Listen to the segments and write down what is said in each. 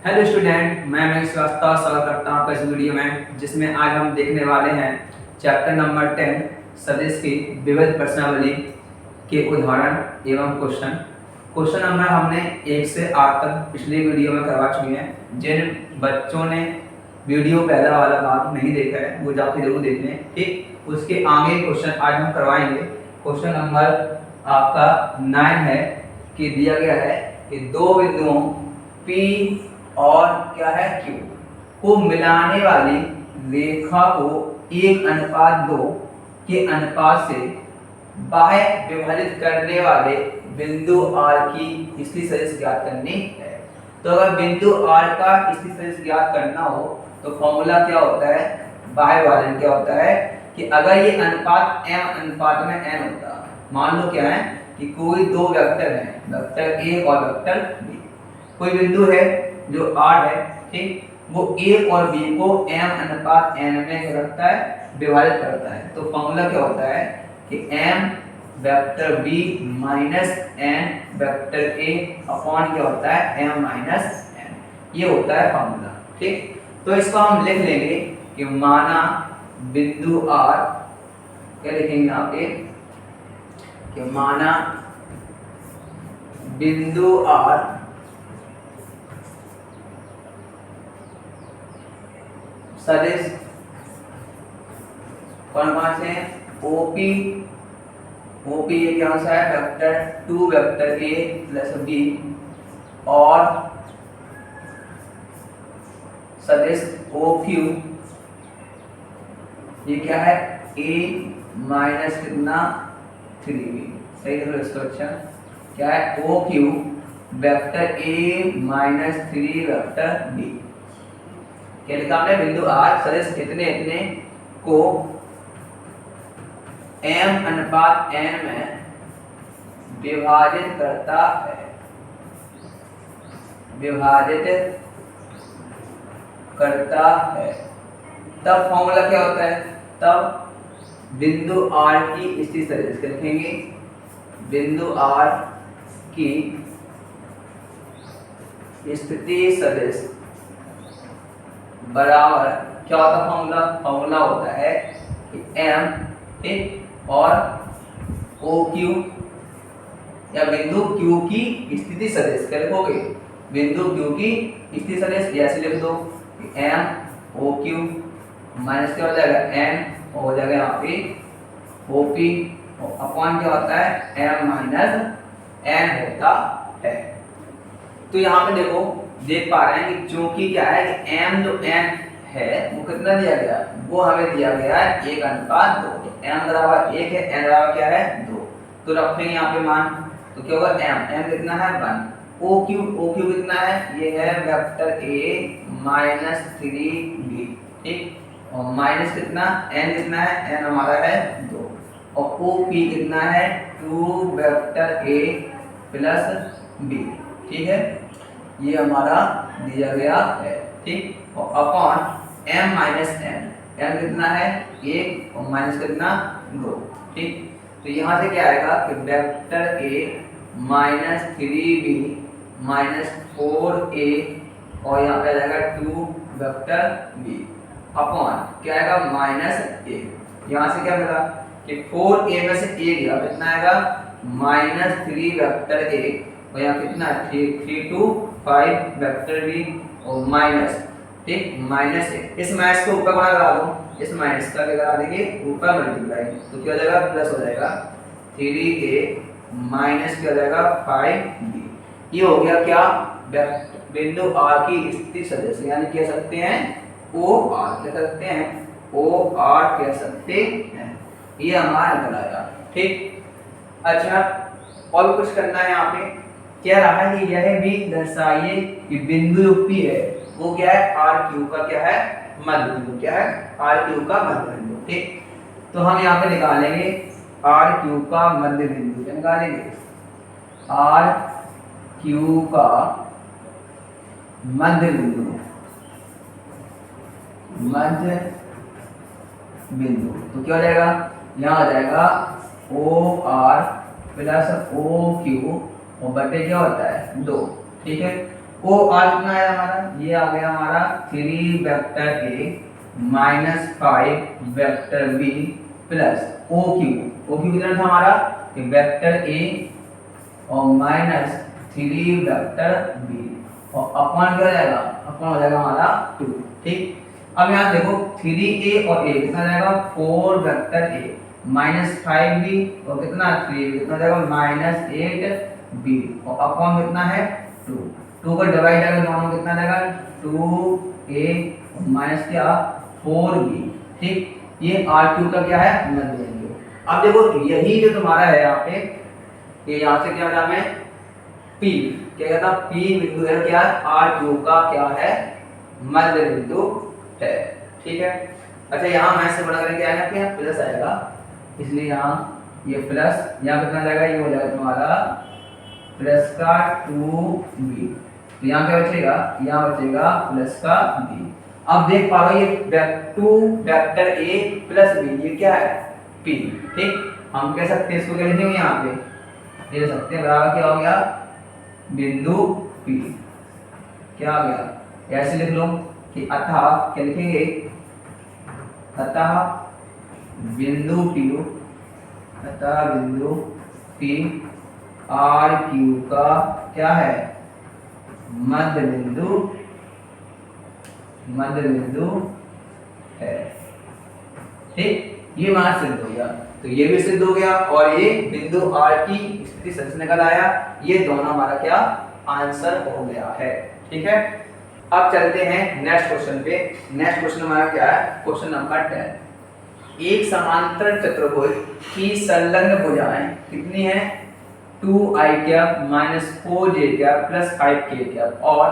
Hello student, मैं महेश श्रीवास्तव स्वागत करता हूं आपका इस वीडियो में, जिसमें आज हम देखने वाले हैं चैप्टर नंबर 10 सदिश की विविध प्रश्नावली के उदाहरण एवं क्वेश्चन। क्वेश्चन नंबर हमने 1 से 8 तक पिछले वीडियो में करवा चुके हैं। जिन बच्चों ने वीडियो पहला वाला भाग नहीं देखा है वो जाके जरूर देख लें। ठीक, उसके आगे क्वेश्चन आज हम करवाएंगे। क्वेश्चन नंबर आपका 9 है कि दिया गया है कि दो बिंदुओं P और क्या है Q को मिलाने वाली रेखा को 1:2 के अनुपात से बाह्य विभाजित करने वाले बिंदु R की स्थिति सदिश ज्ञात करनी है। तो अगर बिंदु R का स्थिति सदिश ज्ञात करना हो तो फॉर्मूला क्या होता है, बाह्य विभाजन क्या होता है कि अगर ये अनुपात m अनुपात में n होता, मान लो क्या है कि कोई दो वेक्टर हैं, वेक्टर A और वेक्टर B। कोई बिंदु है जो R है, ठीक, वो A और B को m/n में रखता है, विभाजित करता है। तो फॉर्मूला क्या होता है कि m vector B minus n vector A upon क्या होता है m माइनस n, ये होता है फॉर्मूला। ठीक, तो इसको हम लिख लेंगे कि माना बिंदु R, क्या लिखेंगे यहाँ पे कि माना बिंदु R सदिश कौन कौन से हैं, OP ये क्या सा है vector 2 vector A plus B और सदिश OQ ये क्या है A माइनस कितना 3B। सही है, इसको अच्छा क्या है OQ vector A minus 3 vector B। क्या लिखा हमने, बिंदु R सदिश इतने इतने को m/n में विभाजित करता है, विभाजित करता है। तब फॉर्मूला क्या होता है, तब बिंदु R की स्थिति सदिश लिखेंगे, बिंदु R की स्थिति सदिश बराबर क्या होता है फॉर्मूला, फॉर्मूला होता है कि m, ठीक, और OQ या बिंदु Q की स्थिति सदिश क्या लिखोगे, बिंदु Q की स्थिति सदिश ऐसे लिख दो कि m OQ माइनस क्या हो जाएगा n हो जाएगा यहाँ पे OP अपॉन क्या होता है m माइनस n होता है। तो यहाँ पे देखो देख पा रहे हैं कि चूंकि क्या है कि m जो n है वो कितना दिया गया, वो हमें दिया गया है 1:2। तो m बराबर 1 है, n बराबर क्या है 2। तो रखेंगे यहाँ पे मान, तो क्या होगा m कितना है 1, OQ कितना है, ये है वेक्टर A माइनस 3B, ठीक, और माइनस कितना n कितना है, n हमारा है 2, और OP कितना है 2 वेक्टर A प्लस B, ठीक है, ये हमारा दिया गया है। ठीक, और upon m minus n, m कितना है 1 और माइनस कितना 2। ठीक, तो यहाँ से क्या आएगा कि vector A minus 3B minus 4A और यहाँ पे आ जाएगा 2 वेक्टर B अपॉन क्या आएगा माइनस A। यहाँ से क्या मिला कि 4A में से A गया, कितना आएगा माइनस 3 वेक्टर A और यहाँ कितना 3 2 5 वेक्टर B और माइनस, ठीक, माइनस A। इस माइनस को ऊपर बना करा दो, इस माइनस का क्या करा देंगे ऊपर मल्टीप्लाई, तो क्या हो जाएगा प्लस हो जाएगा 3A माइनस क्या हो जाएगा 5B। ये हो गया क्या बिंदु R की स्थिति सदिश, यानी कह सकते हैं OR, कह सकते हैं OR कह सकते हैं, ये हमारा निकल आया। ठीक, अच्छा और कुछ करना है यहाँ पे, क्या रहा है कि यह भी दर्शाइए कि बिंदु जो P है वो क्या है RQ का क्या है मध्य बिंदु, क्या है RQ का मध्य बिंदु। ठीक, तो हम यहाँ पे निकालेंगे RQ का मध्य बिंदु, क्या निकालेंगे RQ का मध्य बिंदु, मध्य बिंदु। तो क्या हो जाएगा, यहाँ आ जाएगा OR प्लस OQ और बटे क्या होता है 2। ठीक है, ओ आर कितना आया हमारा, ये आ गया हमारा 3 vector A minus 5 vector B plus O Q कितना था हमारा कि वेक्टर ए और माइनस 3 वेक्टर बी और अपॉन क्या हो जाएगा, अपॉन हो जाएगा हमारा 2। ठीक, अब यहाँ देखो 3a और a कितना जाएगा 4 वेक्टर a माइनस 5b और कितना 3 कितना जाएगा माइनस 8b और अपॉन कितना है 2। 2 को डिवाइड करेंगे दोनों कितना जाएगा 2a माइनस क्या 4b। ठीक, ये r3 का क्या है मध्य बिंदु। अब देखो यही जो तुम्हारा है यहाँ पे, ये यहाँ से क्या नाम है P, क्या कहता P बिंदु है क्या R3 का क्या है मध्य बिंदु है। ठीक है, अच्छा यहाँ मैं से बड़ा करेंगे क्या आएगा, यहाँ प्लस आएगा, इसलिए यहाँ ये प्लस, यहाँ कितना जाएगा ये हो जाएगा तुम्हारा प्लस का 2b, तो यहाँ क्या बचेगा, यहाँ बचेगा प्लस का b। अब देख पा रहे हो ये 2 वेक्टर a प्लस b ये क्या है p। ठीक, हम कह सकते हैं इसको क्या लिखेंगे यहाँ पे ले सकते हैं बराबर क्या हो गया बिंदु P, क्या आ गया ऐसे लिख लो कि अतः क्या लिखेंगे अतः बिंदु P, अतः बिंदु P RQ का क्या है मध्य बिंदु है। ठीक, ये मान सिद्ध हो गया, तो ये भी सिद्ध हो गया और ये बिंदु R की स्थिति सदिश निकल आया। ये दोनों हमारा क्या आंसर हो गया है। ठीक है, अब चलते हैं नेक्स्ट क्वेश्चन पे। नेक्स्ट क्वेश्चन हमारा क्या है, क्वेश्चन नंबर 10। एक समांतर चतुर्भुज की संलग्न भुजाएं कितनी है 2i cap minus 4j cap plus 5k cap और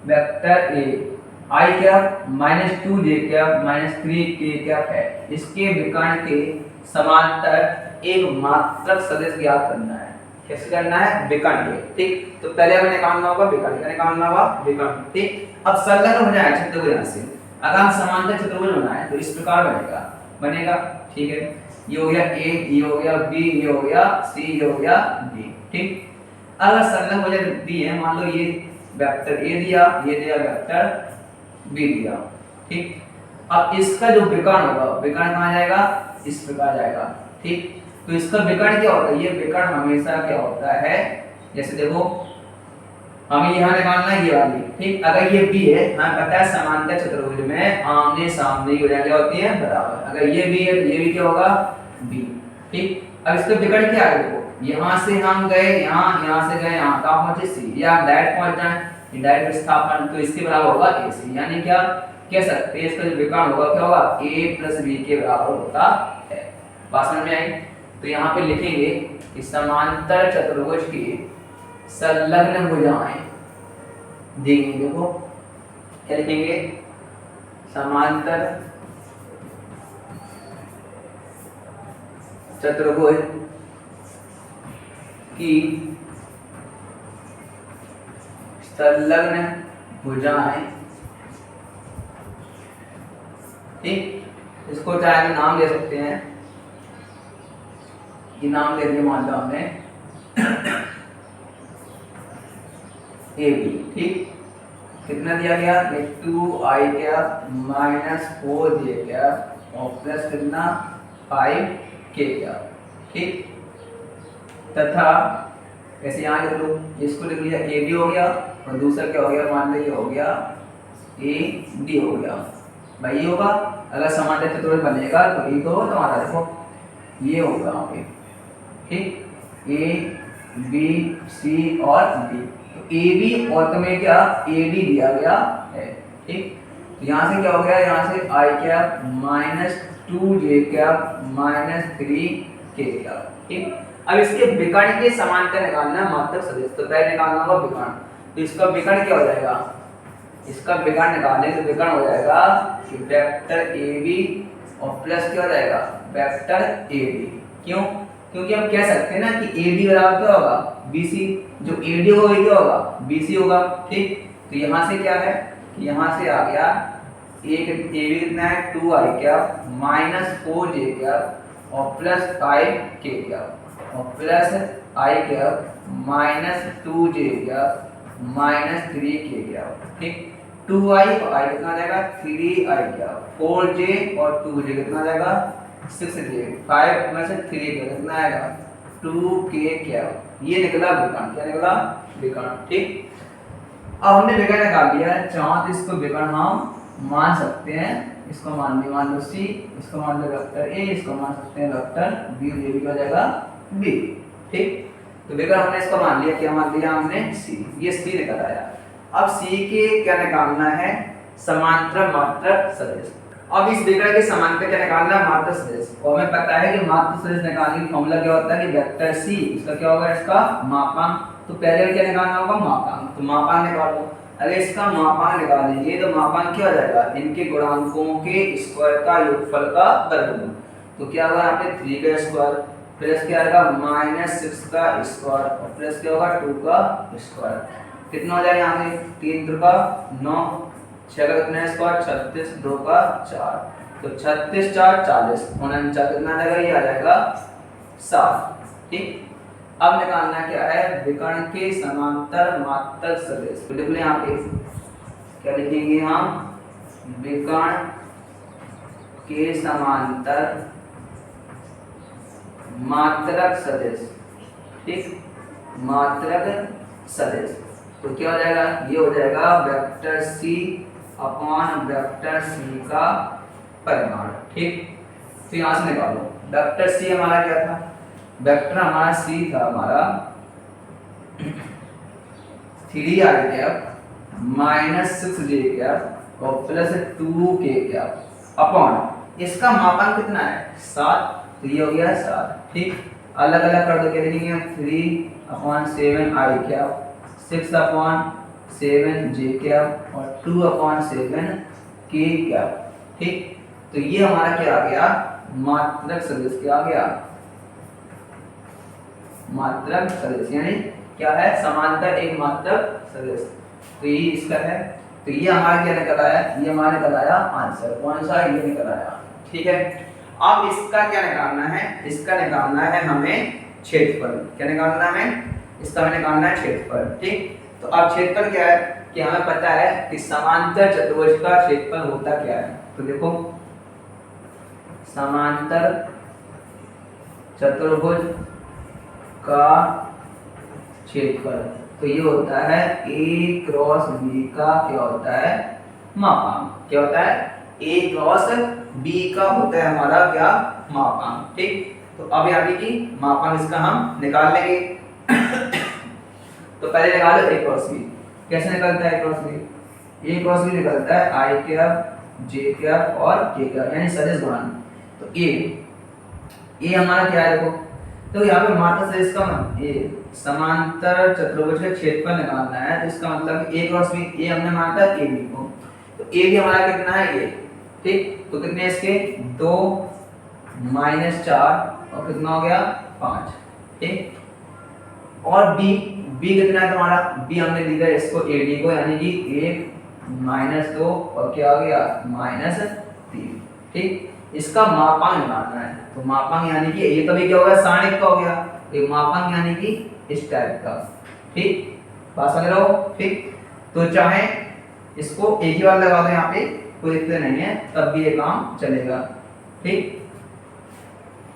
vector A i cap minus 2j cap minus 3k cap है। इसके विकर्ण के समांतर एक मात्रक सदिश ज्ञात करना है। कैसे करना है विकर्ण के। ठीक, तो पहले हमें निकालना होगा विकर्ण, क्या निकालना होगा विकर्ण। ठीक, अब संलग्न हो जाए चतुर्भुज से, अगर हम समांतर चतुर्भुज बनाए तो इस प्रकार बनेगा। ठीक है, ये हो गया a, ये हो गया b, ये हो गया c, ये हो गया d। ठीक, अगर संलग्न हो जाए दी है, मान लो ये वेक्टर a दिया, ये दिया वेक्टर b दिया। ठीक, अब इसका जो विकर्ण होगा, विकर्ण कहाँ जाएगा इस प्रकार जाएगा। ठीक, तो इसका विकर्ण क्या होता है, ये विकर्ण हमेशा क्या होता है, जैसे देखो हमें यहाँ निकालना है ये वाली। ठीक, अगर ये b है, हमें पता है समांतर चतुर्भुज में आमने सामने की भुजाएं क्या होती हैं बराबर। अगर ये b है तो ये भी क्या होगा b। ठीक, अब इसका विकर्ण क्या है, देखो यहाँ से हम गए यहाँ, यहाँ से गए यहाँ, कहाँ पहुंचे c, या डायरेक्ट पहुंच जाए डायरेक्ट विस्थापन, तो इसके बराबर होगा ac। यानी क्या कह सकते हैं इसका जो विकर्ण होगा क्या होगा a प्लस b के बराबर होता है। बात समझ में आई। तो यहाँ पे लिखेंगे कि समांतर चतुर्भुज की संलग्न भुजाएं देंगे। देखो क्या लिखेंगे समांतर चतुर्भुज की संलग्न भुजाएं। ठीक, इसको चाहे नाम दे सकते हैं, ये नाम ले दिया मान लो हमने ए बी। ठीक, कितना दिया गया 2i cap minus 4j cap और प्लस कितना 5k कैप। ठीक, तथा ऐसे यहाँ लिख लो, इसको लिख लिया ए बी हो गया और दूसरा क्या हो गया मान लो ये हो गया ए डी हो गया। भाई ये होगा अगर समांतर चतुर्भुज बनेगा तो ये तो तुम्हारा देखो ये होगा यहाँ पे। ठीक, ए बी सी और डी, तो ए बी और तुम्हें क्या ए डी दिया गया है। ठीक, तो यहाँ से क्या हो गया, यहाँ से I cap minus 2j cap minus 3k cap. ठीक, अब इसके विकर्ण के समांतर निकालना है मात्रक सदिश, तो पहले निकालना होगा विकर्ण। तो इसका विकर्ण क्या हो जाएगा, इसका विकर्ण निकालने से विकर्ण हो जाएगा कि वेक्टर ए बी और प्लस क्या हो जाएगा वेक्टर ए डी। क्यों, क्योंकि हम कह सकते हैं ना कि ए डी बराबर क्या होगा बी सी, जो ए डी होगा क्या होगा बी सी होगा। ठीक, तो यहाँ से क्या है कि यहाँ से आ गया एक ए बी कितना है 2i cap minus 4j cap और प्लस 5k कैप और plus i cap minus 2j cap minus 3k cap, ठीक। 2i और i कितना आ जाएगा 3i कैप, 4j और 2j कितना आ जाएगा 6j, 5 में से 3k कितना आएगा 2k कैप। ये निकला विकर्ण, क्या निकला विकर्ण, ठीक। अब हमने विकर्ण निकाल लिया है, चाहो तो इसको विकर्ण हम मान सकते हैं, इसको मान लो c, इसको मान लो वेक्टर a, इसको मान सकते हैं वेक्टर b, ये भी हो जाएगा b, ठीक। तो विकर्ण हमने इसको मान लिया, क्या मान लिया हमने c, ये c निकल आया। अब c के क्या निकालना है समांतर मात्रक सदिश। अब इस विकर्ण के समांतर क्या निकालना है मात्रक सदिश, और हमें पता है कि मात्रक सदिश निकालने की फॉर्मूला क्या होता है कि वेक्टर c, इसका क्या होगा इसका मापांक, तो पहले क्या निकालना होगा मापांक, तो मापांक निकालो। अगर इसका मापांक निकालेंगे तो मापांक क्या हो जाएगा इनके गुणांकों के स्क्वायर का योगफल का वर्गमूल, तो क्या होगा यहाँ पे 3 का स्क्वायर प्लस क्या आएगा -6 का स्क्वायर और प्लस क्या होगा 2 का स्क्वायर, कितना हो जाएगा यहाँ पे 3 का 9, 6 का कितना स्क्वायर 36, 2 का 4, तो 36 4 40, 49 कितना आ जाएगा ये आ जाएगा 7, ठीक। अब निकालना क्या है विकर्ण के समांतर मात्रक सदिश, तो लिख लें यहाँ पे क्या लिखेंगे हम विकर्ण के समांतर मात्रक सदिश, ठीक, मात्रक सदिश, तो क्या हो जाएगा ये हो जाएगा vector c upon vector c का परिमाण, ठीक। तो यहाँ से निकालो वेक्टर c हमारा क्या था, वेक्टर हमारा c था हमारा 3i cap minus 6j cap और प्लस 2k कैप अपॉन इसका मापांक कितना है 7, तो ये हो गया 7, ठीक। अलग अलग कर दो, क्या लिखेंगे 3/7i कैप, 6/7j कैप और 2/7k कैप, ठीक। तो ये हमारा क्या आ गया मात्रक सदिश, क्या आ गया मात्रक सदिश, यानी क्या है समांतर एक मात्रक सदिश, तो ये इसका है। तो ये हमारा क्या निकल आया, ये हमारा निकल आया आंसर, कौन सा ये निकल आया, ठीक है। अब इसका क्या निकालना है, इसका निकालना है हमें क्षेत्रफल, क्या निकालना है हमें इसका हमें निकालना है क्षेत्रफल, ठीक। तो अब क्षेत्रफल क्या है कि हमें पता है कि समांतर चतुर्भुज का क्षेत्रफल होता क्या है, तो देखो समांतर चतुर्भुज का क्षेत्रफल, तो ये होता है a क्रॉस b का क्या होता है मापांक, क्या होता है a क्रॉस b का होता है हमारा क्या मापांक, ठीक। तो अब यहाँ की मापांक इसका हम निकाल लेंगे तो पहले निकालो a क्रॉस b, कैसे निकलता है a cross b, a cross b निकलता है i कैप j कैप और k कैप, यानी सदिश गुणन। तो a हमारा क्या है देखो, तो यहाँ पे मात्रक सदिश का ये समांतर चतुर्भुज का क्षेत्रफल निकालना है, तो इसका मतलब a क्रॉस b, a हमने माना था a b को, तो a भी हमारा कितना है ये, ठीक। तो कितने इसके 2 -4 और कितना हो गया 5, ठीक। और b कितना है तुम्हारा, b हमने लिखा है इसको ad को, यानी कि 1 -2 और क्या आ गया -3, ठीक। इसका मापांक निकालना है, तो मापांक यानी कि ये कभी क्या होगा सारणिक का हो गया, ये मापांक यानी कि इस टाइप का, ठीक, बात समझ रहे हो, ठीक। तो चाहे इसको एक ही बार लगा दो यहाँ पे, कोई दिक्कत नहीं है, तब भी ये काम चलेगा, ठीक।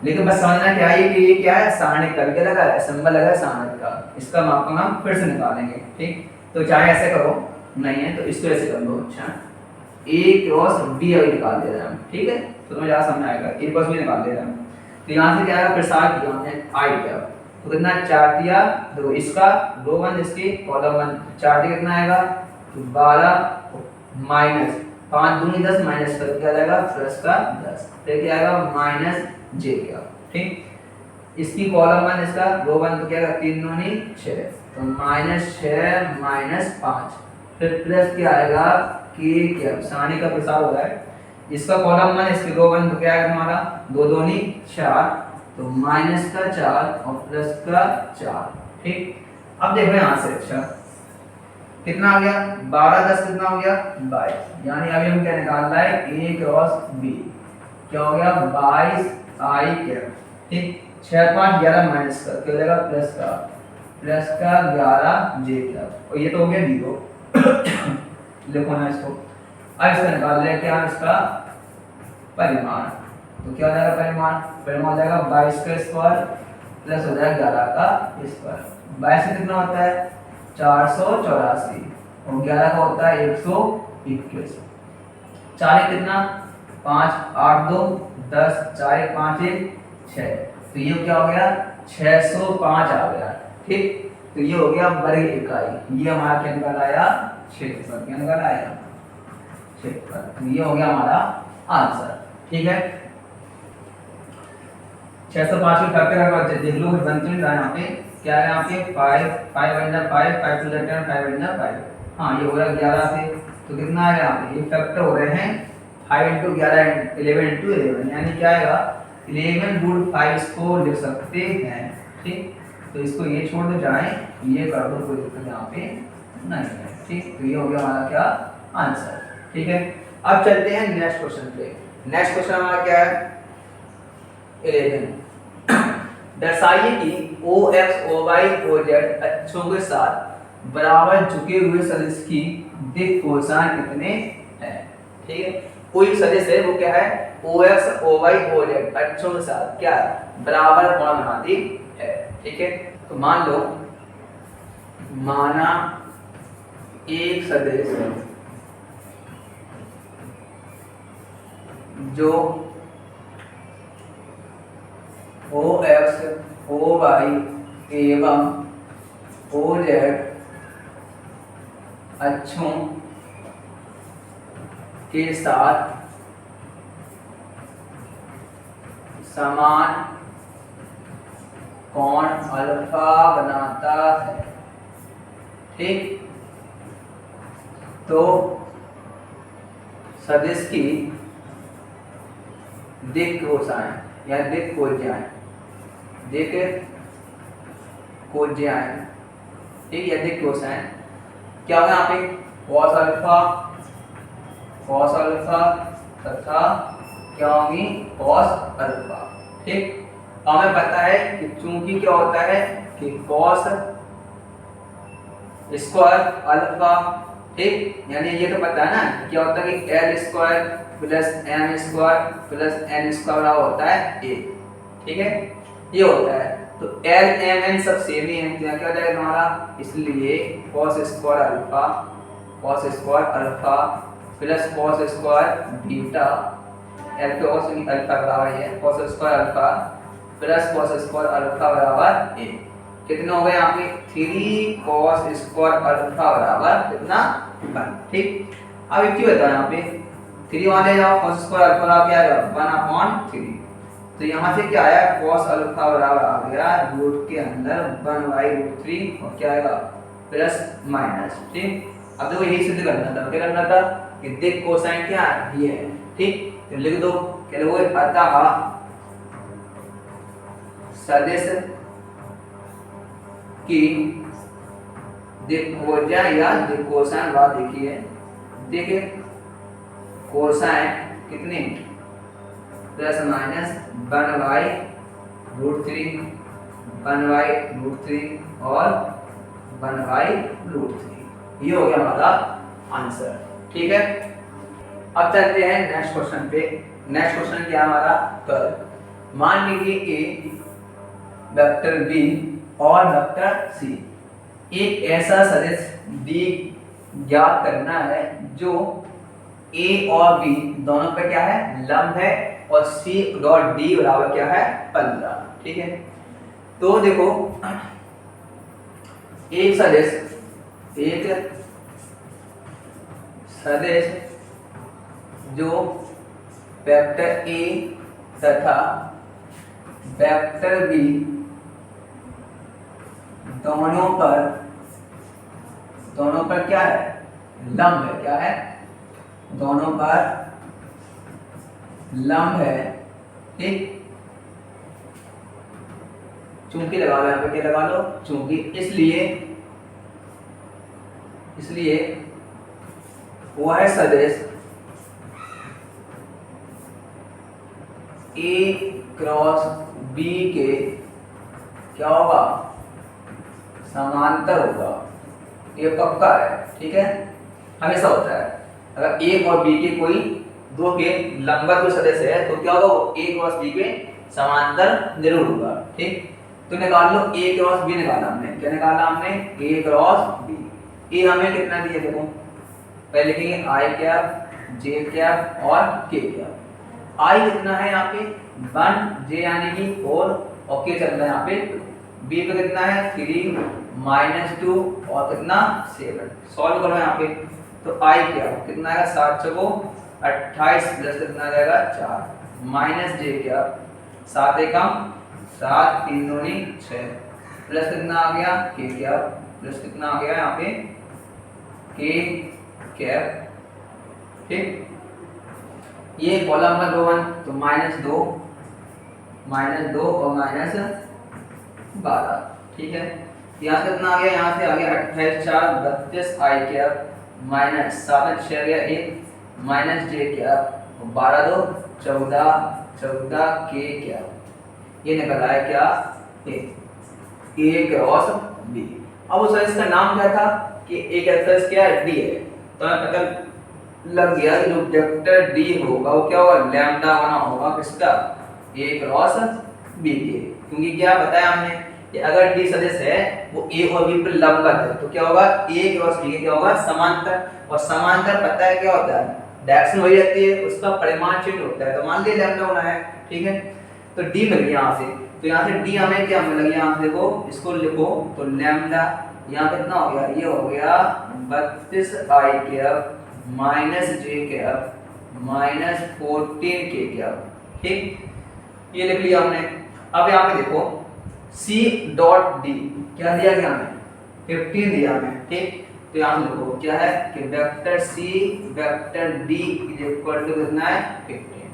लेकिन बस समझना क्या है कि ये क्या है सारणिक का, क्या लगा है सिंबल लगा है सारणिक का, इसका मापांक हम फिर से निकालेंगे, ठीक। तो चाहे ऐसे करो नहीं है तो इसको ऐसे कर लो, अच्छा a क्रॉस b अभी निकाल दे रहे हैं, ठीक है। तो तुम्हें ज़्यादा समझ आएगा, a क्रॉस b निकाल दे रहे हैं, तो यहाँ से क्या आएगा प्रसार किया हमने i किया, तो कितना 4 दिया, देखो इसका रो 1 इसकी कॉलम 1 4 दिया कितना आएगा 12 माइनस 5 दूनी 10 माइनस कर क्या जाएगा प्लस का 10, तो क्या आएगा -j क्या, ठीक। इसकी कॉलम 1 इसका रो 1 तो क्या आएगा 3 दूनी 6, तो -6 -5 फिर प्लस क्या आएगा k क्या सारणी का प्रसार हो रहा है, इसका कॉलम 1 इसके रो 1 तो क्या आएगा हमारा 2 दूनी 4, तो -4 और प्लस का 4, ठीक। अब देखो यहाँ से अच्छा कितना आ गया 12 10 कितना हो गया 22, यानी अभी हम क्या निकालना है a क्रॉस b, क्या हो गया 22 i क्या, ठीक। 6 5 11 माइनस का क्या हो जाएगा प्लस का, प्लस का 11 जे प्लस, और ये तो हो गया 0 लिखो ना इसको। अब इसका निकाल लें क्या, इसका परिमाण। तो क्या हो जाएगा परिमाण, परिमाण हो जाएगा 22 का स्क्वायर प्लस हो जाएगा 11 का स्क्वायर। 22 से कितना होता है 484 और 11 का होता है 121। 4 कितना 5 8 2 10 4 5 1 6, तो ये क्या हो गया 605 आ गया। ठीक, तो ये हो गया वर्ग इकाई। ये हमारा क्या निकल आया क्षेत्रफल, क्या निकल आया क्षेत्रफल। तो ये हो गया हमारा आंसर। ठीक है, 605 के फैक्टर अगर देख लो बनते हैं यहाँ पे क्या है, यहाँ पे 5 5 वन 5 5 टू 10 5 वन 5। हाँ ये हो गया 11 से, तो कितना आएगा यहाँ पे ये फैक्टर हो रहे हैं 5 इंटू 11 11 इंटू 11, यानी क्या आएगा 11 रूट 5 को लिख सकते हैं। ठीक, तो इसको ये छोड़ दो जाए, ये कर दो, कोई दिक्कत यहाँ पे नहीं है। ठीक, तो ये हो गया हमारा क्या आंसर। ठीक है, अब चलते हैं नेक्स्ट क्वेश्चन पे। नेक्स्ट क्वेश्चन हमारा क्या है 11। दर्शाइए कि OX, OY, OZ अक्षों के साथ बराबर झुके हुए सदिश की दिक् कोसाइन कितने हैं। ठीक है, कोई सदिश है वो क्या है OX, OY, OZ अक्षों के साथ क्या है बराबर कोण बनाती है। ठीक है, तो मान लो माना एक सदिश जो OX, OY एवं OZ अक्षों के साथ समान कोण अल्फा बनाता है। ठीक, तो सदिश की दिक् कोसाइन या दिक् कोज्याएं, दिक् कोज्याएं, ठीक, या दिक् कोसाइन क्या होगा यहाँ पे cos अल्फा तथा क्या होगी cos अल्फा। ठीक, हमें पता है कि चूंकि क्या होता है कि cos स्क्वायर अल्फा, ठीक, यानी ये तो पता है ना क्या होता है कि L square plus M square plus N square होता है A। ठीक है, ये होता है, तो L M N सब सेम ही है, तो क्या हो जाएगा हमारा, इसलिए cos square alpha plus cos square beta, L पे cos अल्फा बराबर है cos square alpha plus cos square alpha बराबर A। कितना हो गया यहाँ पे 3 cos स्क्वायर अल्फा बराबर कितना 1। ठीक, अब एक क्यों होता है यहाँ पे 3 वहां ले जाओ, cos स्क्वायर अल्फा बराबर क्या आएगा 1/3, तो यहाँ से क्या आया cos अल्फा बराबर आ गया रूट के अंदर 1/√3 और क्या आएगा प्लस माइनस। ठीक, अब देखो यही सिद्ध करना था, क्या करना था कि दिक् कोसाइन क्या है ये है। ठीक, तो लिख दो क्या लिखोगे अतः सदिश की दिक् कोज्या या दिक् कोसाइन बात देखिए, देखिए कोसाइन कितने प्लस माइनस 1/√3 1/√3 और 1/√3, ये हो गया हमारा आंसर। ठीक है, अब चलते हैं नेक्स्ट क्वेश्चन पे। नेक्स्ट क्वेश्चन क्या हमारा कर, मान लीजिए A वेक्टर B और वेक्टर C एक ऐसा सदिश D ज्ञात करना है जो A और B दोनों पे क्या है लंब है और C डॉट D बराबर क्या है 15। ठीक है, तो देखो एक सदिश जो वेक्टर A तथा वेक्टर B दोनों पर क्या है लंब है, क्या है दोनों पर लंब है। ठीक, चूंकि लगा लो, यहाँ पे क्या लगा लो चूंकि, इसलिए वह सदिश A क्रॉस B के क्या होगा समांतर होगा, ये पक्का है, ठीक है, हमेशा होता है। अगर ए और बी के कोई दो के लंबवत कोई सदस्य है तो क्या होगा, वो ए क्रॉस बी के समांतर जरूर होगा, ठीक। तो निकाल लो ए क्रॉस बी, निकाला हमने, क्या निकाला हमने, ए क्रॉस बी। ए हमें कितना दिया, देखो पहले लिखेंगे आई कैप, जे कैप और के कैप। आई कितना है यहाँ पे 1, जे यानी कि 4 और के चल रहा है यहाँ पे 2। बी पे कितना है 3 -2 और कितना 7। सॉल्व करो यहाँ पे, तो आई क्या कितना आएगा 7 चौको 28 प्लस कितना आ जाएगा 4 माइनस जे क्या 7 एकम 7 3 दूनी 6 प्लस कितना आ गया के क्या प्लस कितना आ गया यहाँ पे के कैप, ठीक। ये कॉलम नंबर 1 तो -2 और -12, ठीक है। यहाँ से कितना आ गया, यहाँ से आ गया 28 4 32 आई कैप माइनस 7 6 गया 1 माइनस जे कैप 12 2 14 के कैप। ये निकल आया क्या ए क्रॉस बी। अब उस इसका नाम क्या था कि ए का एक्सेस क्या है डी है, तो हमें पता लग गया कि जो वेक्टर डी होगा वो क्या होगा लैम्डा बना होगा किसका ए क्रॉस बी के, क्योंकि क्या बताया हमने कि अगर डी सदिश है वो ए और बी पर लंबवत है तो क्या होगा ए क्रॉस बी क्या होगा समांतर, और समांतर पता है क्या होता है डायरेक्शन वही रहती है उसका परिमाण चेंज होता है, तो मान लीजिए लैम्डा होना है, ठीक है। तो डी मिल गया यहाँ से, तो यहाँ से डी हमें क्या मिल गया, यहाँ से देखो इसको लिखो तो लैम्डा यहाँ कितना हो गया, ये हो गया 32 आई कैप माइनस जे कैप माइनस 14 के कैप, ठीक। ये लिख लिया हमने। अब यहाँ पे देखो C डॉट डी क्या दिया गया हमें 15 दिया हमें, ठीक। तो यहाँ से लिखो क्या है कि vector C vector D is equal to कितना है 15।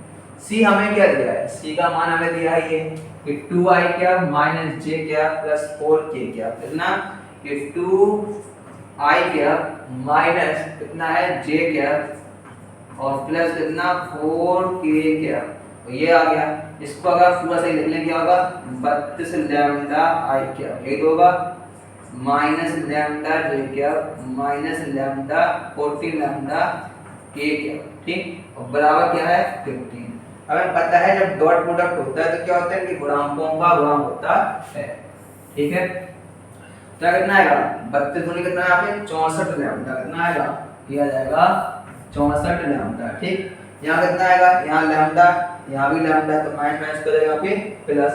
C हमें क्या दिया है, C का मान हमें दिया है ये कि 2i cap minus j cap plus 4k cap, कितना कि 2i कैप माइनस कितना है j कैप और प्लस कितना 4k कैप, तो ये आ गया। इसको अगर पूरा सही लिख लें क्या होगा 32 लैम्डा आई कैप, ये होगा माइनस लैम्डा जे कैप माइनस लैम्डा 14 लैम्डा के कैप, ठीक। और बराबर क्या है 15। हमें पता है जब डॉट प्रोडक्ट होता है तो क्या होता है कि गुणांकों का गुणांक होता है, ठीक है। तो कितना आएगा 32 गुनी कितना है यहाँ पे 64 लैम्डा, कितना आएगा किया जाएगा 64 लैम्डा, ठीक। यहाँ कितना आएगा, यहाँ लैम्डा यहाँ भी लैम्डा, तो माइनस माइनस करेगा यहाँ पे प्लस,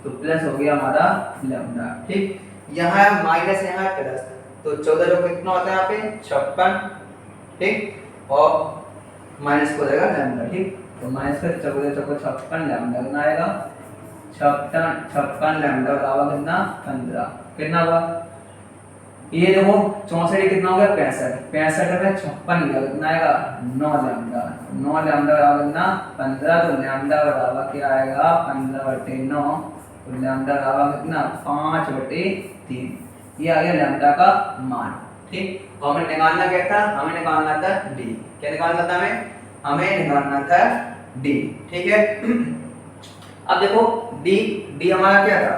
तो प्लस हो गया हमारा लैम्डा, ठीक। यहाँ माइनस यहाँ प्लस, तो 14 जो कितना होता है यहाँ पे 56, ठीक, और माइनस को जाएगा लैम्डा, ठीक। तो माइनस का 14 चौको 56 लैम्डा कितना आएगा 56 लैम्डा बराबर कितना 15, कितना हुआ ये देखो 64 कितना हो गया 65 में 56 लिया कितना आएगा 9 लैम्डा बराबर कितना 15, तो लैम्डा बराबर क्या आएगा 15/9, तो लैम्डा बराबर कितना 5/3, ये आ गया लैम्डा का मान, ठीक। और हमें निकालना क्या था, हमें निकालना था डी, क्या निकालना था हमें निकालना था डी, ठीक है। अब देखो डी हमारा क्या था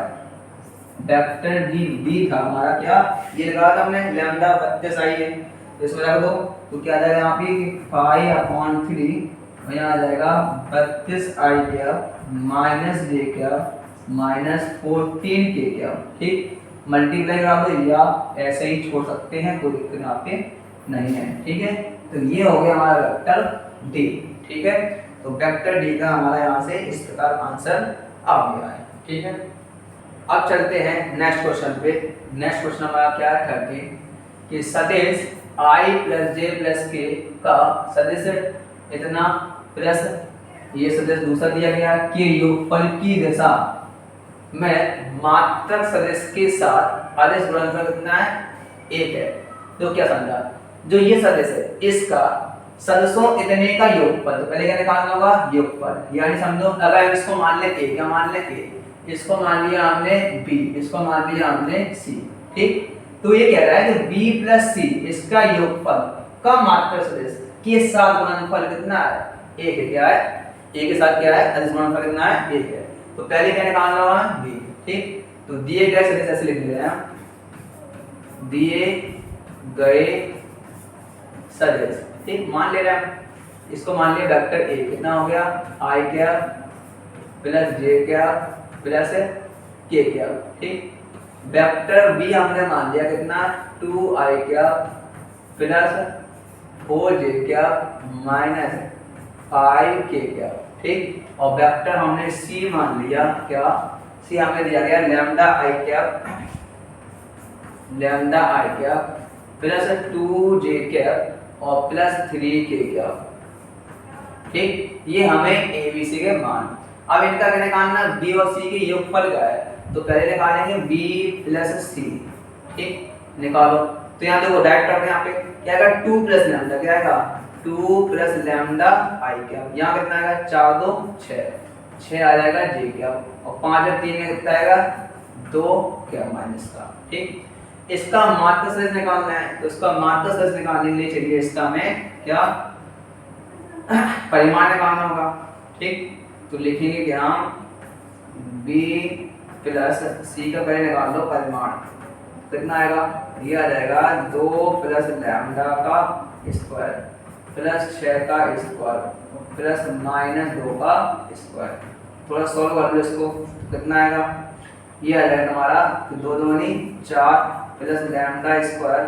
वेक्टर डी था हमारा क्या, ये लगा था हमने लैम्डा 32 आई है, तो इसमें रख दो तो क्या आ जाएगा यहाँ पे 5/3 और यहाँ आ जाएगा 32 आई कैप माइनस जे कैप माइनस 14 के कैप, ठीक। मल्टीप्लाई करा दो या ऐसे ही छोड़ सकते हैं, कोई दिक्कत यहाँ पे नहीं है, ठीक है। तो ये हो गया हमारा वेक्टर डी, ठीक है। तो वेक्टर डी का हमारा यहाँ से इस प्रकार आंसर आ गया है, ठीक है। अब चलते हैं नेक्स्ट क्वेश्चन पे। नेक्स्ट क्वेश्चन हमारा क्या है 30 कि सदिश i प्लस जे प्लस के का सदिश इतना प्लस ये सदिश दूसरा दिया गया कि योगफल की दिशा में मात्रक सदिश के साथ आदेश गुणनफल कितना है 1 है। तो क्या समझा, जो ये सदिश है इसका सदस्यों इतने का योगफल, तो पहले क्या निकालना होगा योगफल, यानी समझो अगर इसको मान ले a, क्या मान ले a, इसको मान लिया हमने b, इसको मान लिया हमने c, ठीक। तो ये कह रहा है कि b प्लस c इसका योगफल का मात्रक सदिश के साथ गुणनफल कितना है 1 है, क्या है a के साथ क्या है सदिश गुणनफल कितना है 1 है। तो पहले क्या निकालना होगा b, ठीक। तो दिए गए सदिश ऐसे लिख ले रहे हैं दिए गए सदिश। ठीक, मान ले रहे हैं इसको, मान लिया वेक्टर ए कितना हो गया आई कैप प्लस जे कैप प्लस के कैप। ठीक, वेक्टर बी हमने मान लिया कितना 2i cap plus 4j cap minus 5k cap. ठीक, और वेक्टर हमने सी मान लिया, क्या सी हमें दिया गया लैम्डा आई कैप प्लस 2j कैप और प्लस 3k कैप। ठीक, ये हमें एबीसी के मान। अब इनका क्या निकालना, बी और सी के योगफल का है, तो पहले निकालेंगे बी प्लस सी। ठीक, निकालो। तो यहाँ देखो डायरेक्ट करते हैं, यहाँ पे क्या आएगा 2 प्लस लैम्डा, क्या आएगा 2 प्लस लैम्डा आई कैप। यहाँ कितना आएगा 4 2 6 आ जाएगा जे कैप और 5 और 3 में कितना आएगा 2 कैप माइनस का। ठीक, इसका मात्र सदिश निकालना है, तो इसका मात्र सदिश निकालने के लिए चलिए इसका में क्या परिमाण निकालना होगा। ठीक, तो लिखेंगे कि हम b प्लस सी का पहले निकाल लो परिमाण, कितना आएगा, ये आ जाएगा 2 प्लस लैम्डा का स्क्वायर प्लस 6 का स्क्वायर प्लस माइनस 2 का स्क्वायर। थोड़ा सॉल्व कर लो इसको, कितना आएगा, ये आ जाएगा हमारा 2 दूनी 4 प्लस लैम्डा स्क्वायर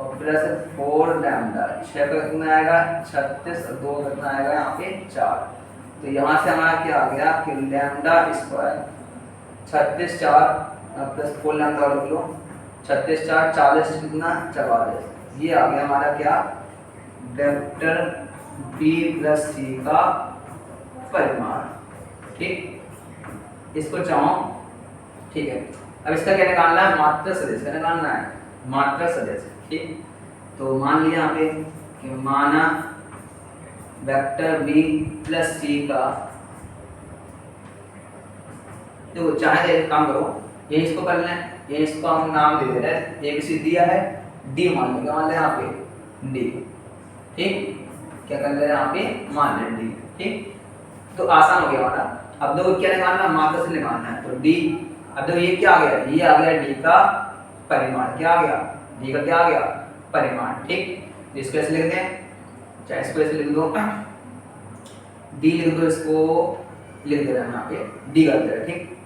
और प्लस 4 लैम्डा, 6 का कितना आएगा 36 और 2 कितना आएगा यहाँ पे 4। तो यहाँ से हमारा क्या आ गया कि लैम्डा स्क्वायर 36 4 प्लस 4 लैम्डा और लिख लो 36 4 40 कितना 44। ये आ गया हमारा क्या वेक्टर बी प्लस सी का परिमाण। ठीक, इसको चाहो। ठीक है, अब इसका क्या निकालना है, मात्र सदिश का निकालना है, मात्र सदिश। ठीक, तो मान लिया यहाँ पे कि माना वेक्टर बी प्लस सी का, देखो चाहे एक काम करो, ये इसको कर लें, ये इसको हम नाम दे दे रहे हैं, एक सी दिया है डी मान लेंगे, मान लें यहाँ पे डी। ठीक, क्या कर ले यहाँ पे मान लें डी। ठीक, तो आसान हो गया हमारा। अब देखो क्या निकालना, मात्र से निकालना है, तो डी। अब देखो ये क्या आ गया, ये आ गया डी का परिमाण, क्या आ गया डी का क्या आ गया परिमाण। ठीक, इसको ऐसे लिखते हैं, चाहे इसको ऐसे लिख दो डी लिख दो, इसको लिख दे रहे हैं यहाँ पे डी कर दे रहे। ठीक,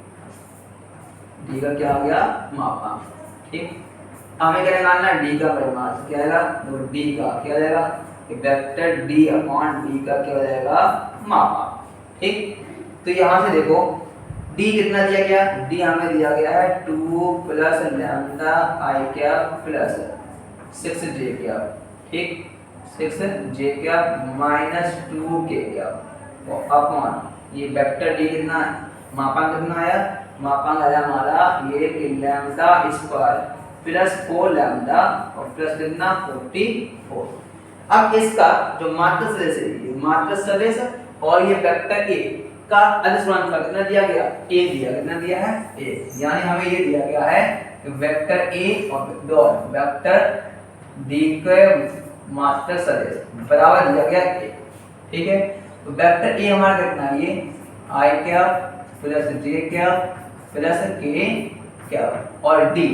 डी का क्या आ गया मापांक। ठीक, हमें क्या निकालना है डी का परिमाण, क्या आएगा तो डी का क्या आएगा वेक्टर डी अपॉन डी का क्या हो जाएगा मापांक। ठीक, तो यहाँ से देखो डी कितना दिया गया, डी हमें दिया गया है 2 प्लस लैम्डा आई कैप प्लस 6j कैप। ठीक, 6j cap minus 2k cap और अपॉन ये वेक्टर डी कितना मापांक कितना आया, मापांक आया हमारा ये कि लैम्डा स्क्वायर प्लस 4 लैम्डा और प्लस कितना 44। अब इसका जो मात्र सदिश है, ये मात्र सदिश और ये वेक्टर ए का अदिश गुणनफल कितना दिया गया a दिया, कितना दिया है a, यानी हमें ये दिया गया है कि वेक्टर a और वेक्टर d के मात्र सदिश बराबर दिया गया a। ठीक है, तो वेक्टर a हमारा कितना है, ये i cap plus j cap plus k cap और d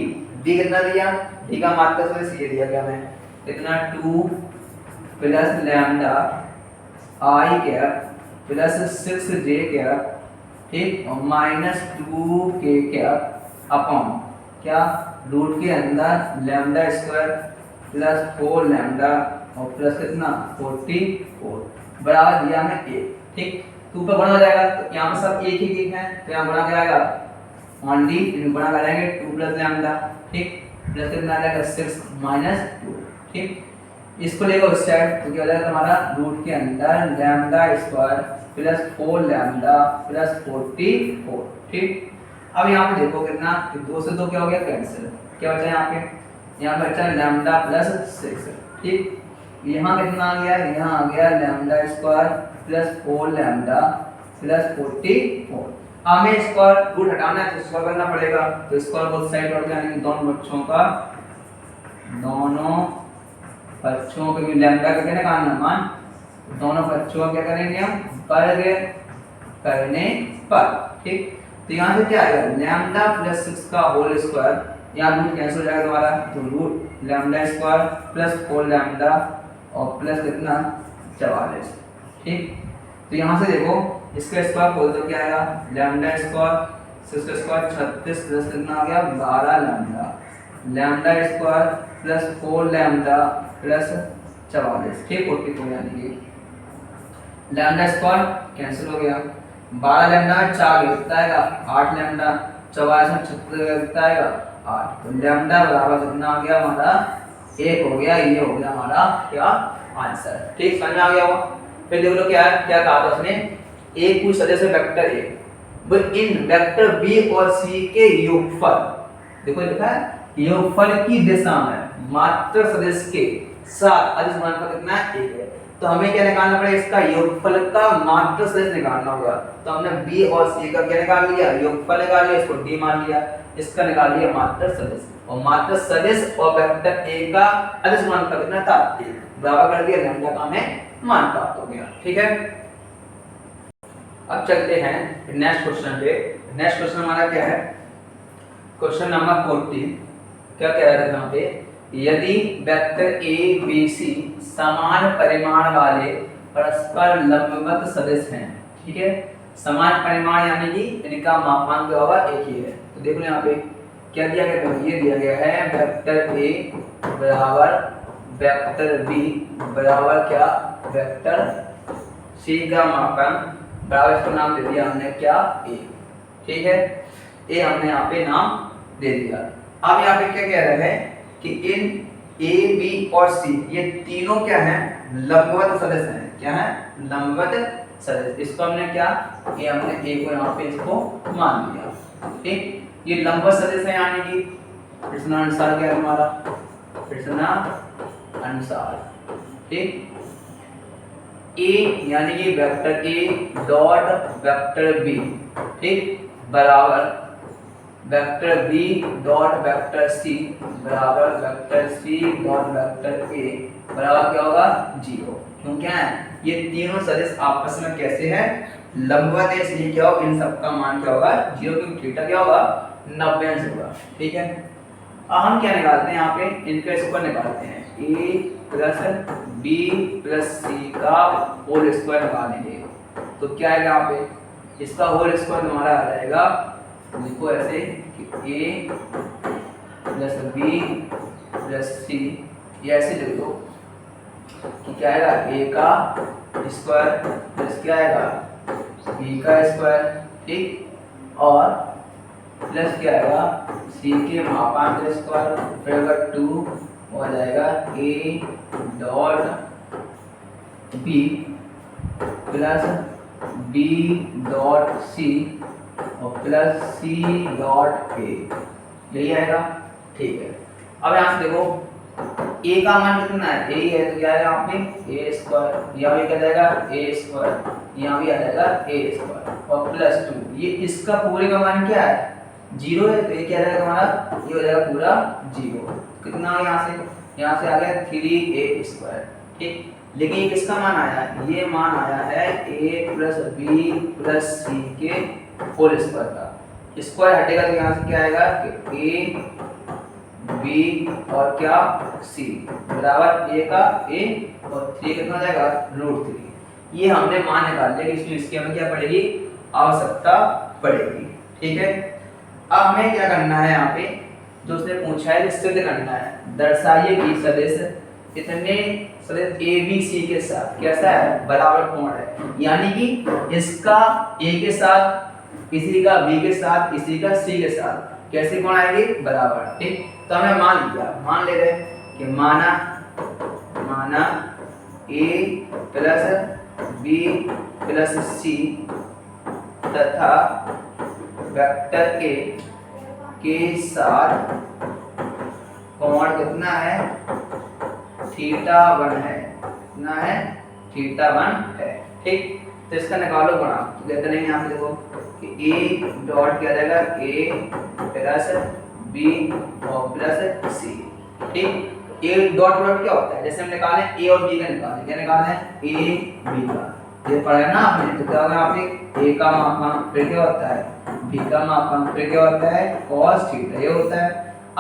कितना दिया, d का मात्र सदिश ये दिया गया हमें कितना 2 प्लस लैम्डा आई कैप प्लस 6j कैप। ठीक, और माइनस 2k कैप अपॉन क्या रूट के अंदर लैम्डा स्क्वायर प्लस 4 लैम्डा और प्लस कितना 44 बराबर दिया हमें a। ठीक, तो ऊपर गुणा हो जाएगा, तो यहाँ पे सब एक ही है, तो यहाँ गुणा क्या आएगा ऑन डी गुणा करेंगे 2 प्लस लैम्डा। ठीक, प्लस कितना आ जाएगा 6 माइनस 2। ठीक, इसको लेगा उस साइड, तो क्या हो जाएगा हमारा रूट के अंदर lambda square plus 4 lambda plus 44। ठीक, अब यहाँ पे देखो कितना 2 से 2 क्या हो गया कैंसिल, क्या बचा यहाँ पे बचा लैम्डा प्लस 6। ठीक, यहाँ कितना आ गया, यहाँ आ गया lambda square plus 4 lambda plus 44। हमें स्क्वायर रूट हटाना है तो स्क्वायर करना पड़ेगा, तो स्क्वायर बोथ साइड और यानी दोनों बच्चों के लैम्डा का क्या निकालना मान, दोनों बच्चों क्या करेंगे हम वर्ग करने पर। ठीक, तो यहाँ से क्या आएगा लैम्डा प्लस 6 का होल स्क्वायर यहाँ रूट कैंसिल हो जाएगा तुम्हारा, तो root lambda square plus 4 lambda और प्लस कितना 44। ठीक, तो यहाँ से देखो इसका स्क्वायर खोल दो, क्या आएगा लैम्डा स्क्वायर इसका स्क्वायर 36 प्लस कितना आ गया 12 lambda, lambda square plus 4 lambda plus 44। ठीक, 44 यानी कि लैम्डा स्क्वायर कैंसिल हो गया, 12 लैम्डा 4 कितना आएगा 8 लैम्डा, 44 में 36 कितना आएगा 8, तो लैम्डा बराबर कितना आ गया हमारा 1 हो गया। ये हो गया हमारा क्या आंसर। ठीक, समझ में आ गया होगा। फिर देख लो क्या क्या कहा था उसने, एक कोई सदस्य वेक्टर ए वो इन वेक्टर बी और सी के योगफल, देखो लिखा है योगफल की दिशा में मात्र सदस्य के साथ अदिश गुणनफल कितना है 1 है। तो हमें क्या निकालना पड़ेगा, इसका योगफल का मात्र सदिश निकालना होगा। तो हमने बी और सी का क्या निकाल लिया, योगफल निकाल लिया, इसको डी मान लिया, इसका निकाल लिया मात्र सदिश, और मात्र सदिश और वेक्टर ए का अदिश गुणनफल कितना था 1, बराबर कर दिया, लैम्डा का हमें मान प्राप्त हो गया। ठीक है, अब चलते हैं नेक्स्ट क्वेश्चन पे। नेक्स्ट क्वेश्चन हमारा क्या है, क्वेश्चन नंबर 14। क्या कह रहा था यहाँ पे, यदि वेक्टर ए बी सी समान परिमाण वाले परस्पर लंबवत सदिश हैं। ठीक है, समान परिमाण यानी कि इनका मापांक क्या होगा एक ही है। तो देखो यहाँ पे क्या दिया गया है, ये दिया गया है वेक्टर ए बराबर वेक्टर बी बराबर क्या वेक्टर सी का मापांक बराबर, इसको नाम दे दिया हमने क्या ए। ठीक है, ए हमने यहाँ पे नाम दे दिया। अब यहाँ पे क्या कह रहे हैं कि इन ए बी और सी ये तीनों क्या हैं लंबवत सदिश हैं। क्या है लंबवत सदिश, इसको हमने क्या ये हमने ए को यहाँ पे इसको मान लिया। ठीक, ये लंबवत सदिश है यानी कि प्रश्नानुसार क्या है हमारा प्रश्नानुसार। ठीक, ए यानी कि vector A dot vector B ठीक बराबर vector B dot vector C बराबर vector C dot vector A बराबर क्या होगा 0। क्यों क्या है, ये तीनों सदिश आपस में कैसे हैं लंबवत है, इसलिए क्या होगा इन सबका मान क्या होगा 0, क्योंकि थीटा क्या होगा 90 अंश होगा। ठीक है, अब हम क्या निकालते हैं यहाँ पे इनका स्क्वायर निकालते हैं, ए प्लस बी प्लस सी का होल स्क्वायर निकालेंगे। तो क्या आएगा यहाँ पे इसका होल स्क्वायर हमारा आ जाएगा, लिखो ऐसे कि ए प्लस बी प्लस सी, ये ऐसे लिख दो कि क्या आएगा ए का स्क्वायर प्लस क्या आएगा बी का स्क्वायर। ठीक, और प्लस क्या आएगा सी के मापांक का स्क्वायर, फिर अगर 2 हो जाएगा A dot B plus B dot C और प्लस सी डॉट ए, यही आएगा। ठीक है, अब यहाँ से देखो ए का मान कितना है ए है, तो क्या आएगा यहाँ पे ए स्क्वायर, यहाँ भी क्या जाएगा ए स्क्वायर, यहाँ भी आ जाएगा ए स्क्वायर और प्लस 2, ये इसका पूरे का मान क्या है 0 है, तो ये क्या जाएगा हमारा ये हो जाएगा पूरा 0। कितना यहाँ से आ गया 3a स्क्वायर। ठीक, लेकिन ये किसका मान आया है, ये मान आया है a प्लस बी प्लस सी के होल स्क्वायर का। स्क्वायर हटेगा तो यहाँ से क्या आएगा कि a बी और क्या सी बराबर a का a और 3 कितना हो जाएगा √3। ये हमने मान निकाल लिया, इसलिए इसकी हमें क्या पड़ेगी आवश्यकता पड़ेगी। ठीक है, अब हमें क्या करना है यहाँ पे जो उसने पूछा है सिद्ध करना है, दर्शाइए कि सदिश इतने सदिश ए बी सी के साथ कैसा है बराबर कोण है, यानी कि इसका ए के साथ इसी का बी के साथ इसी का सी के साथ कैसे कोण आएगी बराबर। ठीक, तो हमें मान ले रहे कि माना ए प्लस बी प्लस सी तथा वेक्टर ए के साथ कोण कितना है θ1 है, कितना है θ1 है। ठीक, तो इसका निकालो गुणा, तो कहते नहीं यहाँ पे देखो कि ए डॉट क्या जाएगा ए प्लस बी और प्लस सी। ठीक, ए डॉट प्रोडक्ट क्या होता है, जैसे हम निकालें ए और बी का निकालें, क्या निकालें ए बी का, ये पढ़ा है ना आपने, तो क्या होगा यहाँ पे ए का मापांक फिर क्या होता है बी का मापांक फिर क्या होता है cos थीटा, ये होता है।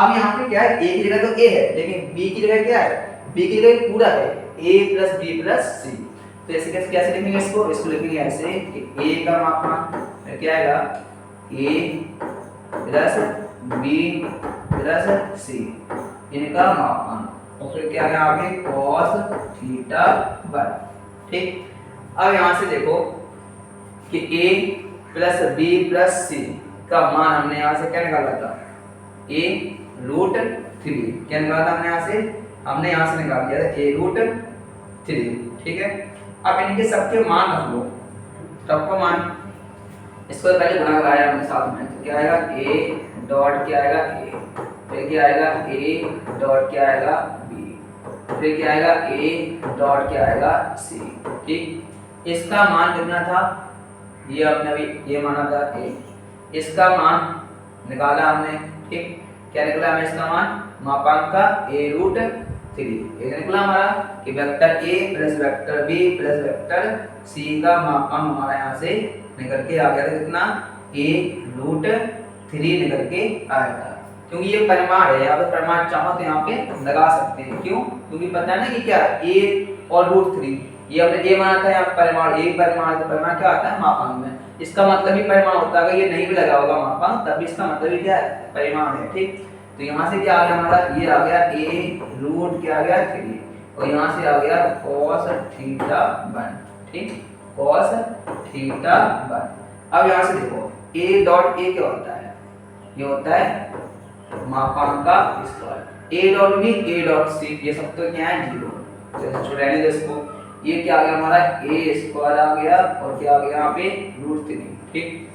अब यहाँ पे क्या है, a की जगह तो a है लेकिन b की जगह क्या है, b की जगह पूरा है a plus b plus c। तो ऐसे कैसे कैसे लिखेंगे इसको लिखेंगे ऐसे कि a का मापांक क्या आएगा, a plus b plus c इनका मापांक, और फिर क्या है आगे cos थीटा वन। ठीक, अब यहाँ से देखो कि a plus b plus c का मान हमने यहाँ से क्या निकाला था, a रूट 3। क्या निकाला था हमने यहाँ से निकाल दिया था a रूट 3। ठीक है, अब इनके सबके मान रख लो, सबका मान, इसको पहले गुणा कराया हमने साथ में, तो क्या आएगा a डॉट क्या आएगा a, फिर क्या आएगा a डॉट क्या आएगा b, फिर क्या आएगा a डॉट क्या आएगा c। ठीक, इसका मान कितना था, ये हमने अभी ये माना था a, इसका मान निकाला हमने। ठीक, क्या निकला हमें इसका मान, मापांक का a रूट 3। ये निकला हमारा कि vector a plus vector b plus vector c का मापांक हमारा यहाँ से निकल के आ गया था कितना, a रूट 3 निकल के आया था। क्योंकि ये परिमाण है, यहाँ पे परिमाण चाहो तो यहाँ पे लगा सकते हैं, क्यों, क्योंकि पता है ना कि क्या है a और रूट 3, ये हमने a माना था, यहाँ परिमाण a परिमाण, तो परिमाण क्या आता है मापांक में, इसका मतलब ही परिमाण होता है। ये नहीं भी लगा होगा मापांक तब भी इसका मतलब ही क्या है, परिमाण है। ठीक, तो यहाँ से क्या आ गया हमारा, ये आ गया a रूट क्या आ गया 3, और यहाँ से आ गया cos थीटा 1। ठीक, cos थीटा 1। अब यहाँ से देखो a डॉट a क्या होता है, ये होता है मापांक का square, a dot b a dot c, ये सब तो क्या है 0, तो रहने दो इसको। ये क्या आ गया हमारा a स्क्वायर आ गया, और क्या आ गया यहाँ पे रूट 3। ठीक,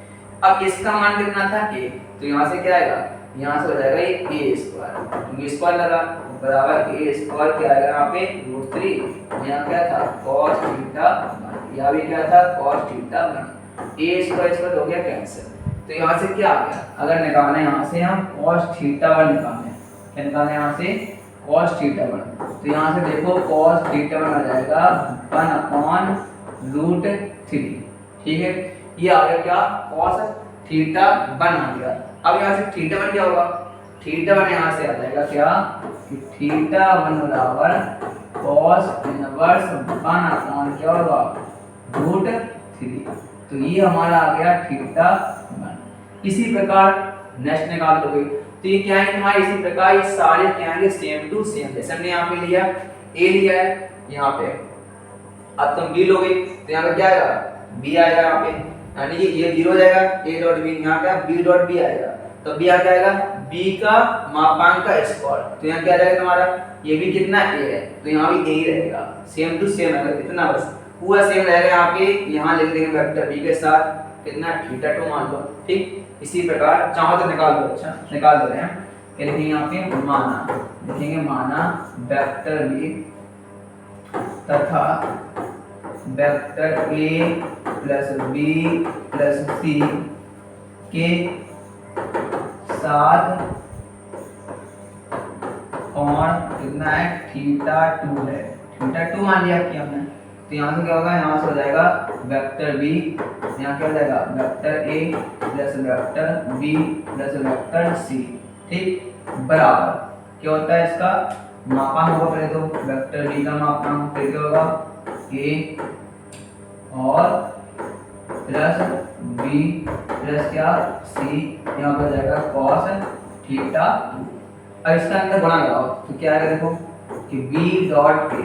अब इसका मान कितना था a, तो यहाँ से क्या आएगा, यहाँ से हो जाएगा ये a स्क्वायर, क्योंकि स्क्वायर लगा बराबर a स्क्वायर क्या आएगा यहाँ पे रूट 3, यहाँ क्या था cos थीटा 1, यहाँ भी क्या था cos थीटा 1, a स्क्वायर हो गया कैंसिल। तो यहाँ से क्या आ गया, अगर निकालना है यहाँ से हम cos थीटा 1 निकालना है, क्या निकालना है यहाँ से cos थीटा 1, तो यहाँ से देखो cos थीटा 1 आ जाएगा 1 रूट 3। ठीक है, ये आ गया क्या cos थीटा 1 आ गया। अब यहाँ से थीटा 1 क्या होगा, थीटा 1 यहाँ से आ जाएगा क्या कि थीटा 1 बराबर cos इनवर्स 1 क्या होगा रूट 3। तो ये हमारा आ गया थीटा 1। इसी प्रकार नेक्स्ट निकाल लोगे, तो ये क्या है हमारे, इसी प्रकार ये सारे क्या है सेम टू सेम, जैसे हमने यहाँ पे लिया a लिया है यहाँ पे, अब तुम b लोगे तो यहाँ पे क्या आएगा b आएगा यहाँ पे, यानी कि ये 0 हो जाएगा a डॉट b, यहाँ क्या b डॉट b आएगा, तो b आ जाएगा b का मापांक का स्क्वायर, तो यहाँ क्या जाएगा तुम्हारा, ये भी कितना a है तो यहाँ भी a ही रहेगा, सेम टू सेम है, इतना बस पूरा सेम रहेगा। यहाँ पे यहाँ लिख देंगे वेक्टर b के साथ कितना थीटा 2 मान लो। ठीक, इसी प्रकार चाहो तो निकाल दो, अच्छा निकाल दे रहे हैं, क्या लिखेंगे यहाँ पे माना, लिखेंगे माना वेक्टर b तथा vector a plus b plus c के साथ कोण कितना है थीटा 2 है, थीटा 2 मान लिया कि हमने, तो यहाँ से क्या होगा, यहाँ से हो जाएगा वेक्टर b, यहाँ क्या हो जाएगा vector a plus vector b plus vector c। ठीक, बराबर क्या होता है इसका मापांक होगा, पहले तो वेक्टर b का मापांक, फिर क्या होगा a और प्लस b प्लस क्या c, यहाँ पर जाएगा cos थीटा 2। अब इसका अंदर गुणा लगाओ तो क्या आएगा, देखो कि b डॉट a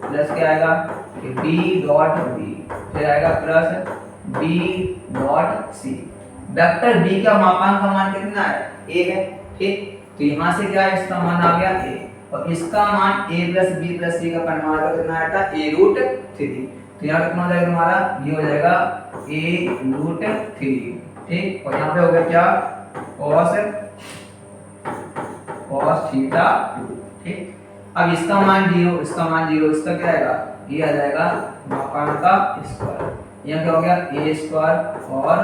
प्लस क्या आएगा कि b डॉट b, फिर आएगा plus b dot c। Vector b का मापांक का मान कितना है a है। ठीक, तो यहाँ से क्या है इसका मान आ गया a, और इसका मान a plus b plus c का परिमाण का कितना आया था a रूट 3, तो यहाँ कितना हो जाएगा हमारा, ये हो जाएगा a रूट 3। ठीक, और यहाँ पे हो गया क्या cos थीटा 2। ठीक, अब इसका मान 0, इसका मान 0, इसका क्या आएगा, ये आ जाएगा मापांक का स्क्वायर, यहाँ क्या हो गया a स्क्वायर और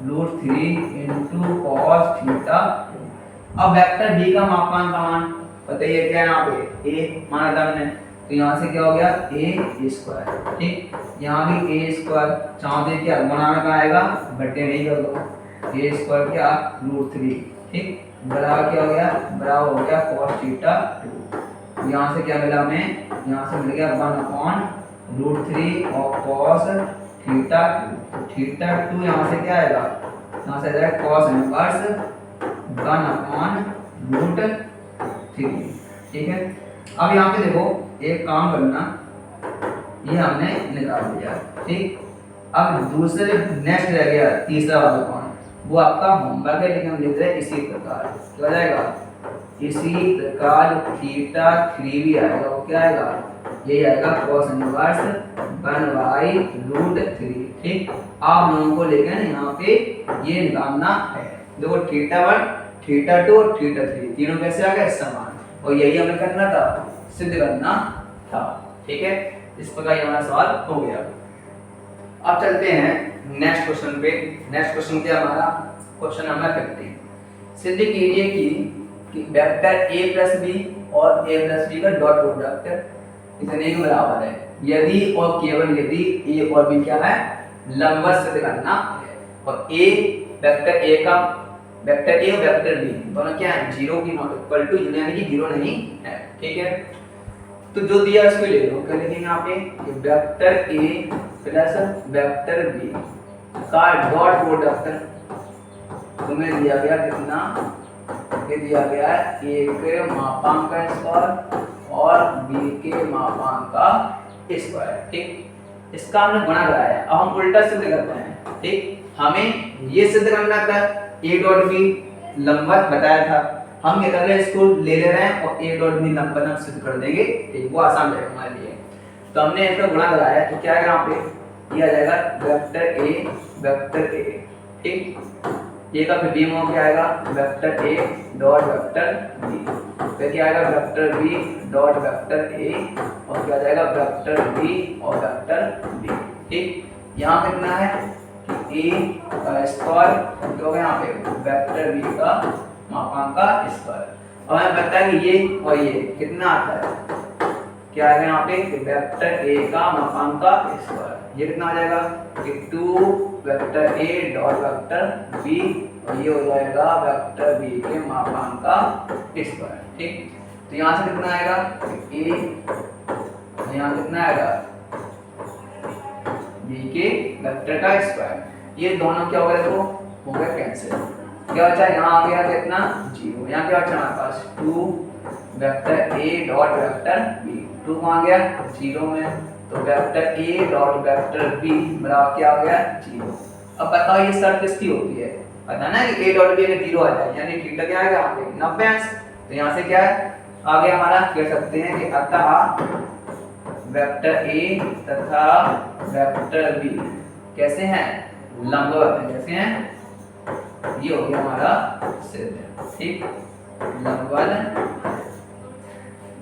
रूट 3 इंटू cos थीटा 2। अब वेक्टर b का मापांक का मान बताइए क्या है, यहाँ पे a माना था हमने, तो यहाँ से क्या हो गया a स्क्वायर। ठीक, यहाँ भी a स्क्वायर, चाहते क्या गुणा में क्या आएगा बट्टे नहीं कर दो, a स्क्वायर क्या रूट 3। ठीक, बराबर क्या हो गया, बराबर हो गया cos थीटा 2। यहाँ से क्या मिला हमें, यहाँ से मिल गया 1/√3 और cos थीटा 2। तो थीटा 2 यहाँ से क्या आएगा, यहाँ से आ जाएगा cos इनवर्स 1/√3। ठीक है। अब यहाँ पे देखो एक काम करना, ये हमने निकाल दिया। ठीक, अब दूसरे नेक्स्ट रह गया तीसरा वाला कौन, वो आपका होमवर्क है, लेकिन हम लिख रहे हैं इसी प्रकार। क्या हो जाएगा, इसी प्रकार थीटा 3 भी आएगा, वो क्या आएगा, ये आएगा cos इनवर्स 1/√3। ठीक, आप लोगों को लेकर यहाँ पे ये निकालना है। देखो थीटा 1, थीटा 2 और थीटा 3 तीनों कैसे आ गए, समान, और यही हमें करना था, सिद्ध करना था। ठीक है, इस प्रकार हमारा सवाल हो गया। अब चलते हैं नेक्स्ट क्वेश्चन पे। नेक्स्ट क्वेश्चन क्या हमारा, क्वेश्चन नंबर 15। सिद्ध कीजिए कि वेक्टर a प्लस बी और a प्लस बी का डॉट प्रोडक्ट इतने के बराबर है यदि और केवल यदि a और b क्या है, लंबवत सिद्ध करना है। और a वेक्टर a का, वेक्टर a और वेक्टर b दोनों क्या है, जीरो की नॉट इक्वल टू, यानी कि जीरो नहीं है। ठीक है, तो जो दिया उसको ले लो। क्या लिखेंगे यहाँ पे, vector a plus vector b का डॉट प्रोडक्ट तुम्हें दिया गया कितना, ये दिया गया है a के मापांक का स्क्वायर और b के मापांक का स्क्वायर। ठीक, इसका हमने गुणा कराया है, अब हम उल्टा सिद्ध करते हैं। ठीक, हमें ये सिद्ध करना था a डॉट b लंबवत बताया था, हम क्या कर रहे हैं, इसको ले रहे हैं और a डॉट b लंबवत हम सिद्ध कर देंगे। ठीक, वो आसान रहेगा हमारे लिए। तो हमने इसका गुणा कराया, तो क्या है यहाँ पे, ये आ जाएगा वेक्टर a वेक्टर a। ठीक, a का फिर b में क्या आएगा, vector a dot vector b, फिर क्या आएगा vector b dot vector a, और क्या आ जाएगा वेक्टर b और वेक्टर b। ठीक, यहाँ पे कितना है कि a का स्क्वायर जो है यहाँ पे वेक्टर b का मापांक का स्क्वायर, और हमें पता है कि ये और ये कितना आता है, क्या आएगा यहाँ पे वेक्टर a का मापांक का स्क्वायर, ये कितना आ जाएगा कि 2 vector a dot vector b, और ये हो जाएगा वेक्टर b के मापांक का स्क्वायर। ठीक, तो यहाँ से कितना आएगा a, यहाँ कितना आएगा b के वेक्टर का स्क्वायर, ये दोनों क्या हो गया, देखो हो गया कैंसिल। क्या बचा, यहाँ आ गया कितना 0, यहाँ क्या बचा हमारे पास 2 vector a dot vector b, 2 कहाँ गया 0 में, तो vector a dot vector b बराबर क्या आ गया 0। अब बताओ ये शर्त किसकी होती है, पता ना कि a डॉट b अगर 0 आ जाए यानी थीटा क्या आएगा यहाँ पे 90 अंश। तो यहाँ से क्या है आगे हमारा कह सकते हैं कि अतः वेक्टर a तथा वेक्टर b कैसे हैं, लंबवत हैं। कैसे हैं, ये हो गया हमारा सिद्ध। ठीक, लंबवत।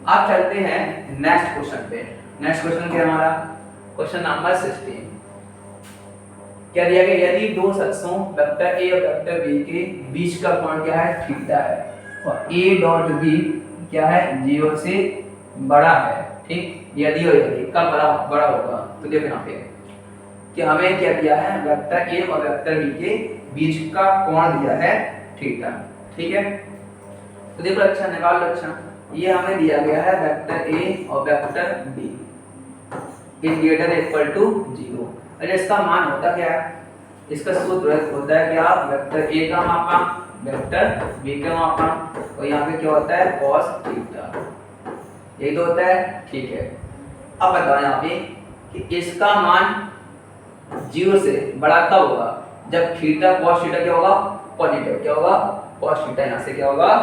अब चलते हैं नेक्स्ट क्वेश्चन पे। नेक्स्ट क्वेश्चन क्या हमारा, क्वेश्चन नंबर 16। क्या दिया गया, यदि दो शख्सों वेक्टर a और वेक्टर b के बीच का कोण क्या है, थीटा है, और a डॉट b क्या है 0 से बड़ा है। ठीक, यदि और यदि कब बड़ा होगा, तो देखो यहाँ पे कि हमें क्या दिया है, वेक्टर a और वेक्टर b के बीच का कोण दिया है थीटा। ठीक है, तो देखो अच्छा निकाल लो। अच्छा, ये हमें दिया गया है वेक्टर a और vector b is greater equal to 0। अरे इसका मान होता क्या है, इसका सूत्र होता है कि आप वेक्टर a का मापांक वेक्टर b का मापांक, और यहाँ पे क्या होता है cos थीटा, यही तो होता है। ठीक है, अब बताओ यहाँ पे कि इसका मान 0 से बड़ा कब होगा, जब थीटा cos थीटा क्या होगा पॉजिटिव, क्या होगा cos थीटा यहाँ से क्या होगा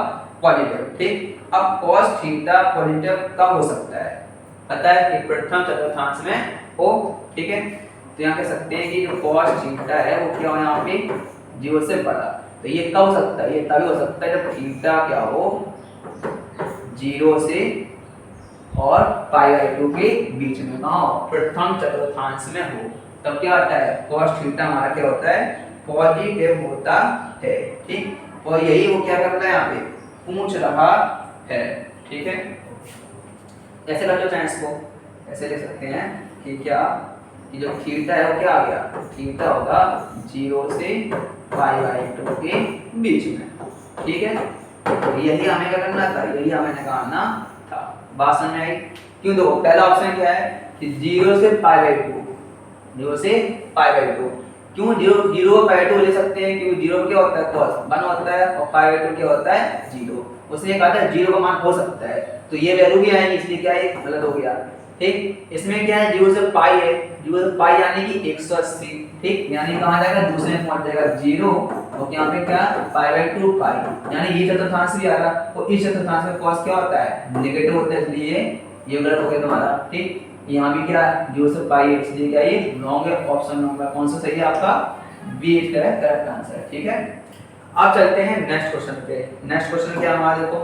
पॉजिटिव। ठीक, अब cos थीटा पॉजिटिव कब हो सकता है, पता है कि प्रथम चतुर्थांश में हो। ठीक है, तो यहाँ कह सकते हैं कि जो cos थीटा है वो क्या हो यहाँ पे 0 से बड़ा। तो ये कब हो सकता है, ये तभी हो सकता है जब थीटा क्या हो 0 से और π/2 के बीच में कहाँ हो, प्रथम चतुर्थांश में हो, तब क्या होता है cos थीटा हमारा क्या होता है पॉजिटिव होता है। ठीक, और यही वो क्या करता है यहाँ पे पूछ रहा है। ठीक है, ऐसे कर लो चाहे इसको ऐसे लिख सकते हैं कि क्या कि जो थीटा है वो क्या आ गया, थीटा होगा 0 से π/2 के बीच में। ठीक है, तो यही हमें क्या करना था, यही हमें निकालना था। बात समझ में आई? क्यों? देखो पहला ऑप्शन क्या है कि 0 से π/2, 0 से π/2। क्यों 0 और π/2 ले सकते हैं? क्योंकि 0 क्या होता है cos 1 होता है और π/2 क्या होता है 0। उसने कहा था 0 का मान हो सकता है, तो ये वैल्यू भी आएगी, इसलिए क्या है गलत हो गया। ठीक, इसमें क्या है 0 से π है, 0 से π यानी कि 180। ठीक, यानी कहां जाएगा, दूसरे में पहुंच जाएगा 0 और यहाँ पे क्या π/2 π, यानी ये चतुर्थांश भी आ रहा। और इस चतुर्थांश में cos क्या होता है नेगेटिव होता है, इसलिए ये गलत हो गया तुम्हारा। ठीक, यहाँ भी क्या 0 से π है, इसलिए क्या ये रॉन्ग है, ऑप्शन नंबर कौन सा सही है आपका, बी इज करेक्ट आंसर। ठीक है, अब चलते हैं नेक्स्ट क्वेश्चन पे। नेक्स्ट क्वेश्चन क्या हमारा, देखो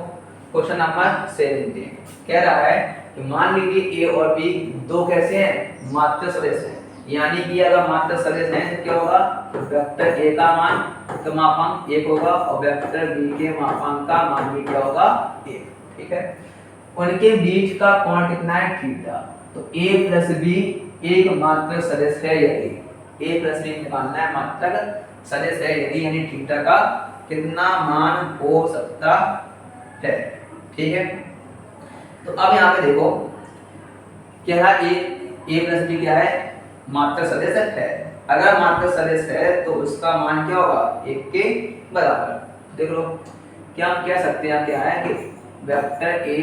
क्वेश्चन नंबर 17 कह रहा है कि मान लीजिए a और b दो कैसे हैं, मात्र सदिश हैं। यानी कि अगर मात्र सदिश हैं तो क्या होगा, तो वेक्टर a का मान का मापांक 1 होगा और वेक्टर b के मापांक का मान भी क्या होगा 1। ठीक है, उनके बीच का कोण कितना है थीटा। तो a प्लस b एक मात्र सदिश है, यदि a प्लस b निकालना है मात्र सदिश है यदि, यानी थीटा का कितना मान हो सकता है। ठीक है, तो अब यहाँ पे देखो क्या है a प्लस b क्या है, मात्र सदिश है। अगर मात्र सदिश है तो उसका मान क्या होगा 1 के बराबर। देख लो क्या हम कह सकते हैं, क्या है कि vector a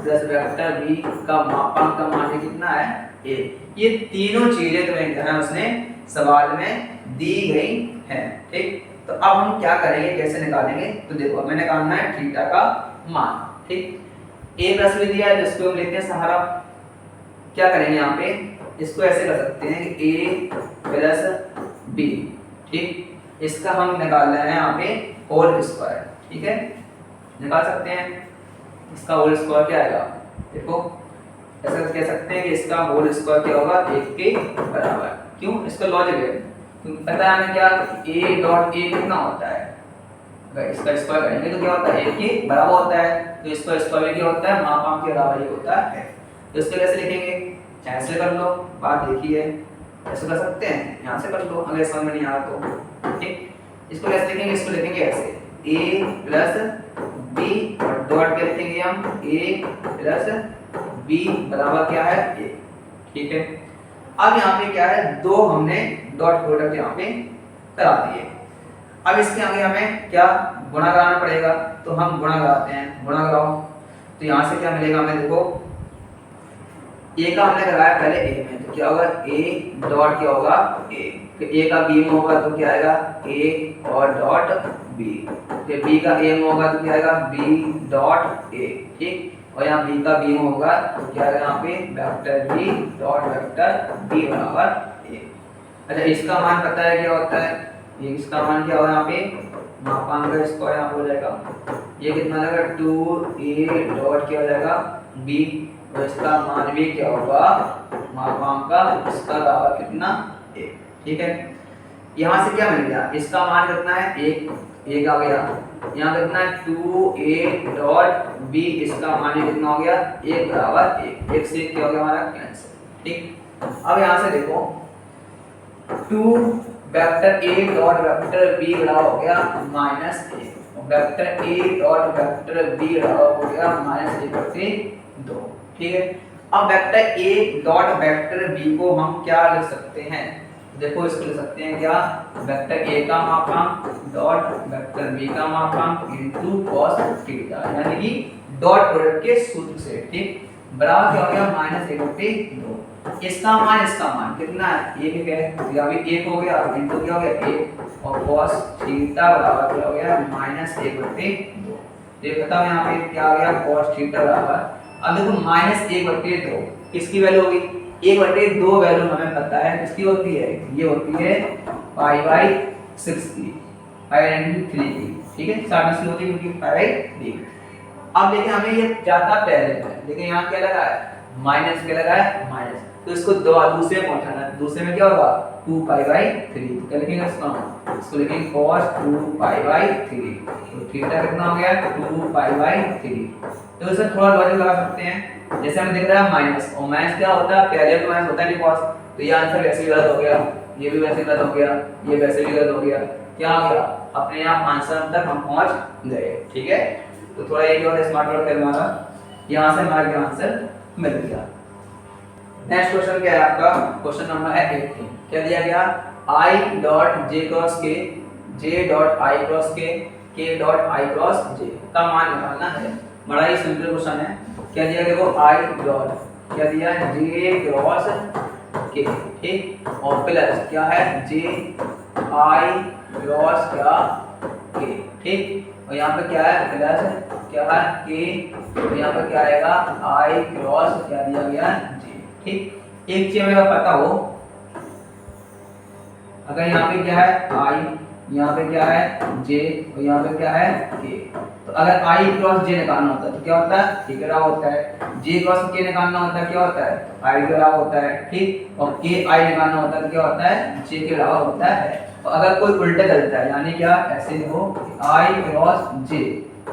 plus vector b का मापांक का मान कितना है 1। ये तीनों चीजें तुम्हें क्या है उसने सवाल में दी गई हैं। ठीक, तो अब हम क्या करेंगे, कैसे निकालेंगे, तो देखो हमें निकालना है थीटा का मान। ठीक, a प्लस b दिया है तो इसको हम लेते हैं सहारा। क्या करेंगे यहाँ पे, इसको ऐसे कर सकते हैं कि a प्लस b। ठीक, इसका हम निकाल रहे हैं यहाँ पे होल स्क्वायर। ठीक है, निकाल सकते हैं, इसका होल स्क्वायर क्या आएगा, देखो ऐसा कह सकते हैं कि इसका होल स्क्वायर क्या होगा 1 के बराबर। क्यों, इसका लॉजिक है, क्योंकि पता है हमें क्या a डॉट a कितना होता है, अगर इसका स्क्वायर करेंगे तो क्या होता है 1 के बराबर होता है, तो इसका स्क्वायर क्या होता है मापांक के बराबर ही होता है। तो इसको कैसे लिखेंगे, ऐसे कर लो, बात देखिए ऐसे कर सकते हैं, यहाँ से कर लो अगर समझ में नहीं आ रहा तो। ठीक, इसको कैसे लिखेंगे, इसको लिखेंगे ऐसे a प्लस b और डॉट क्या लिखेंगे हम a प्लस b बराबर क्या है 1। ठीक है, अब यहाँ पे क्या है दो हमने डॉट प्रोडक्ट यहाँ पे करा दिए। अब इसके आगे हमें क्या गुणा कराना पड़ेगा, तो हम गुणा कराते हैं, गुणा कराओ। तो यहाँ से क्या मिलेगा हमें, देखो a का हमने कराया पहले a में, तो क्या होगा a डॉट क्या होगा a, फिर a का b में होगा तो क्या आएगा a और डॉट b, फिर b का a में होगा तो क्या आएगा b डॉट a। ठीक, और यहाँ b का b में होगा तो क्या आएगा यहाँ पे vector b dot vector b बराबर a। अच्छा, इसका मान पता है क्या होता है, ये इसका मान क्या होगा यहाँ पे मापांक का स्क्वायर यहाँ हो जाएगा, ये कितना आएगा 2a डॉट क्या हो जाएगा b, और इसका मान भी क्या होगा मापांक का इसका बराबर कितना 1। ठीक है, यहाँ से क्या मिल गया, इसका मान कितना है 1 आ गया, यहाँ कितना है 2a डॉट b, इसका मान कितना हो गया 1 बराबर 1, 1 से क्या हो गया हमारा कैंसिल। ठीक, अब यहाँ से देखो 2 vector a dot vector b बराबर हो गया -1, vector a dot vector b बराबर हो गया -1/2। ठीक है, अब vector a dot vector b को हम क्या लिख सकते हैं, देखो इसको लिख सकते हैं क्या वेक्टर a का मापांक डॉट वेक्टर b का मापांक इनटू cos थीटा, यानी कि डॉट प्रोडक्ट के सूत्र से। ठीक, बराबर क्या हो गया -1/2। इसका मान कितना है 1 है, तो यहाँ भी 1 हो गया इनटू क्या हो गया 1 और cos थीटा बराबर क्या हो गया -1/2। ये बताओ यहाँ पे क्या आ गया cos थीटा बराबर, अब देखो -1/2 किसकी वैल्यू होगी, 1/2 वैल्यू हमें पता है किसकी होती है, ये होती है π/6 की, π/3 की। ठीक है, 60 होती है क्योंकि π/3। अब देखिए हमें ये जाता पहले में, लेकिन यहाँ क्या लगा है माइनस, क्या लगा है माइनस, तो इसको दूसरे में पहुंचाना है, दूसरे में क्या होगा 2π/3, क्या लिखेंगे इसको लिखेंगे cos 2π/3, तो थीटा कितना हो गया 2π/3। तो इसमें थोड़ा लॉजिक लगा सकते हैं, जैसे हमें दिख रहा है माइनस, और माइनस क्या होता है पहले तो माइनस होता है नहीं cos, तो ये आंसर वैसे ही गलत हो गया, ये भी वैसे गलत हो गया, ये वैसे भी गलत हो गया। क्या हो गया, अपने आप आंसर तक हम पहुंच गए। ठीक है, तो थोड़ा एक और स्मार्ट वर्क कर हमारा, यहाँ से हमारा आंसर मिल गया। नेक्स्ट क्वेश्चन क्या है आपका, क्वेश्चन नंबर है 18। क्या दिया गया, i dot j cross k, j dot i cross k dot i cross j का मान निकालना है। बड़ा ही सिंपल क्वेश्चन है। क्या दिया, देखो i डॉट क्या दिया, j क्रॉस k, ठीक, और प्लस क्या है, j i क्रॉस क्या k, ठीक, और यहाँ पे क्या है, प्लस क्या है k, और यहाँ पे क्या आएगा, i क्रॉस क्या दिया गया, j। ठीक, एक चीज अगर पता हो, अगर यहाँ पे क्या है i, यहाँ पे क्या है j, और यहाँ पे क्या है k, तो अगर i क्रॉस j निकालना होता है तो क्या होता है, k के बराबर होता है। j क्रॉस k निकालना होता है क्या होता है, i के बराबर होता है। ठीक, और k i निकालना होता है तो क्या होता है, j के बराबर होता है। तो अगर कोई उल्टा चलता है, यानी क्या, ऐसे हो i क्रॉस j,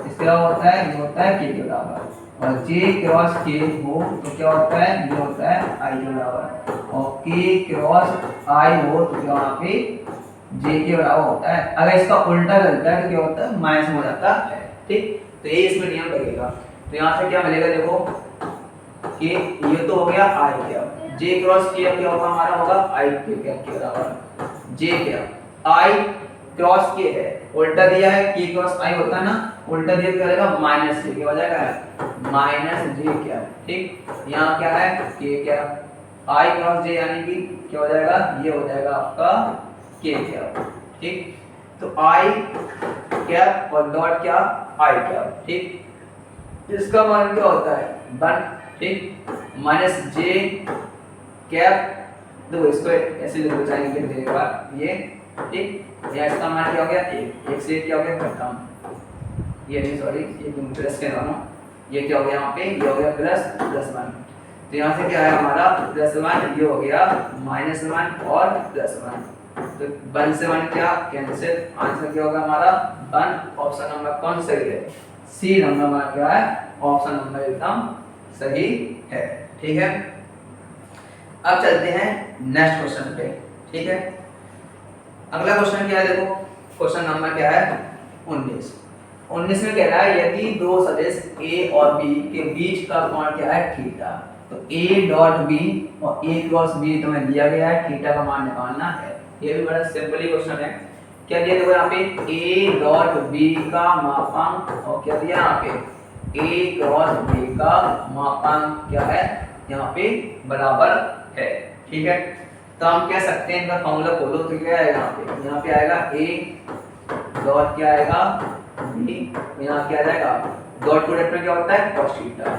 इसके बराबर होता है, ये होता है k के बराबर, और j क्रॉस k हो तो क्या होता है, ये होता है i के बराबर, और k क्रॉस i हो तो क्या वहाँ पे j के बराबर होता है। अगर इसका उल्टा चलता है तो क्या होता है, माइनस में हो जाता है। ठीक, तो ये इसमें नियम लगेगा। तो यहाँ से क्या मिलेगा, देखो कि ये तो हो गया i क्या, j क्रॉस k क्या होगा, हमारा होगा i के बराबर, j क्या i क्रॉस k है, उल्टा दिया है k क्रॉस i होता है ना, उल्टा दिया क्या रहेगा, माइनस j, क्या हो जाएगा, माइनस j क्या। ठीक, यहाँ क्या है k क्या, i क्रॉस j यानी कि क्या हो जाएगा, ये हो जाएगा आपका k क्या। ठीक, तो i क्या और डॉट क्या, i क्या। ठीक, इसका मान क्या होता है 1, ठीक, माइनस j कैप, देखो इसको ऐसे लिखो चाहेंगे मेरे बाद ये, ठीक, या इसका मान क्या हो गया 1, 1 से क्या हो गया खत्म, ये नहीं सॉरी ये प्लस के दोनों, ये क्या हो गया यहाँ पे, ये हो गया प्लस 1, तो यहाँ से क्या है हमारा +1, ये हो गया -1 और +1, तो 1 से 1 क्या कैंसिल, आंसर क्या होगा हमारा 1। ऑप्शन नंबर कौन सही है, सी नंबर हमारा क्या है, ऑप्शन नंबर एकदम सही है। ठीक है, अब चलते हैं नेक्स्ट क्वेश्चन पे। ठीक है, अगला क्वेश्चन क्या है, देखो क्वेश्चन नंबर क्या है 19। 19 में कह रहा है यदि दो सदिश a और b के बीच का कोण क्या है थीटा, तो a डॉट b और a क्रॉस b तुम्हें दिया गया है, थीटा का मान निकालना है। ये भी बड़ा सिंपल ही क्वेश्चन है। क्या दिया, देखो यहाँ पे a डॉट b का मापांक, और क्या दिया यहाँ पे a क्रॉस b का मापांक क्या है, यहाँ पे बराबर है। ठीक है, तो हम कह सकते हैं इनका फॉर्मूला खोलो तो क्या आएगा, यहाँ पे आएगा a डॉट क्या आएगा b, यहाँ क्या आ जाएगा, डॉट प्रोडक्ट में क्या होता है cos थीटा,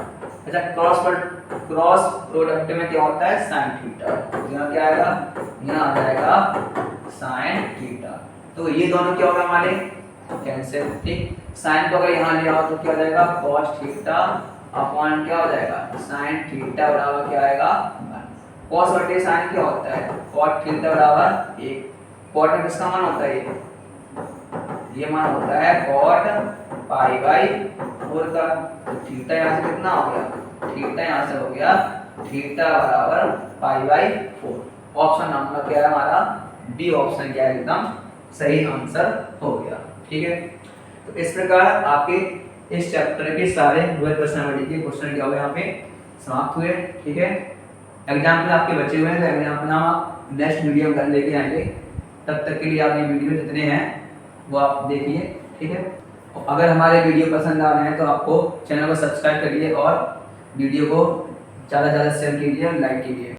अच्छा क्रॉस प्रोडक्ट में क्या होता है sin थीटा, तो यहाँ क्या आएगा, यहाँ आ जाएगा sin थीटा। तो ये दोनों क्या होगा हमारे कैंसिल। ठीक, sin को अगर यहाँ ले आओ तो क्या हो जाएगा cos थीटा अपॉन क्या हो जाएगा sin थीटा बराबर क्या आएगा 1। cos बटे sin क्या होता है cot थीटा बराबर 1। cot में किसका मान होता है, ये मान होता है cot पाई बाई 4 का। तो थीटा यहाँ से कितना हो गया, थीटा यहाँ से हो गया थीटा बराबर पाई बाई 4। ऑप्शन नंबर क्या है हमारा बी ऑप्शन क्या है एकदम सही आंसर हो गया। ठीक है, तो इस प्रकार आपके इस चैप्टर के सारे ड्यूअल पर्सनालिटी के क्वेश्चन क्या हुए यहाँ पे समाप्त हुए। ठीक है, एग्जाम्पल आपके बचे हुए हैं, तो एग्जाम्पल हम आप नेक्स्ट वीडियो में लेके आएंगे। तब तक के लिए आप ये वीडियो जितने हैं वो आप देखिए। ठीक है, अगर हमारे वीडियो पसंद आ रहे हैं तो आपको चैनल को सब्सक्राइब करिए और वीडियो को ज़्यादा से ज़्यादा शेयर कीजिए, लाइक कीजिए।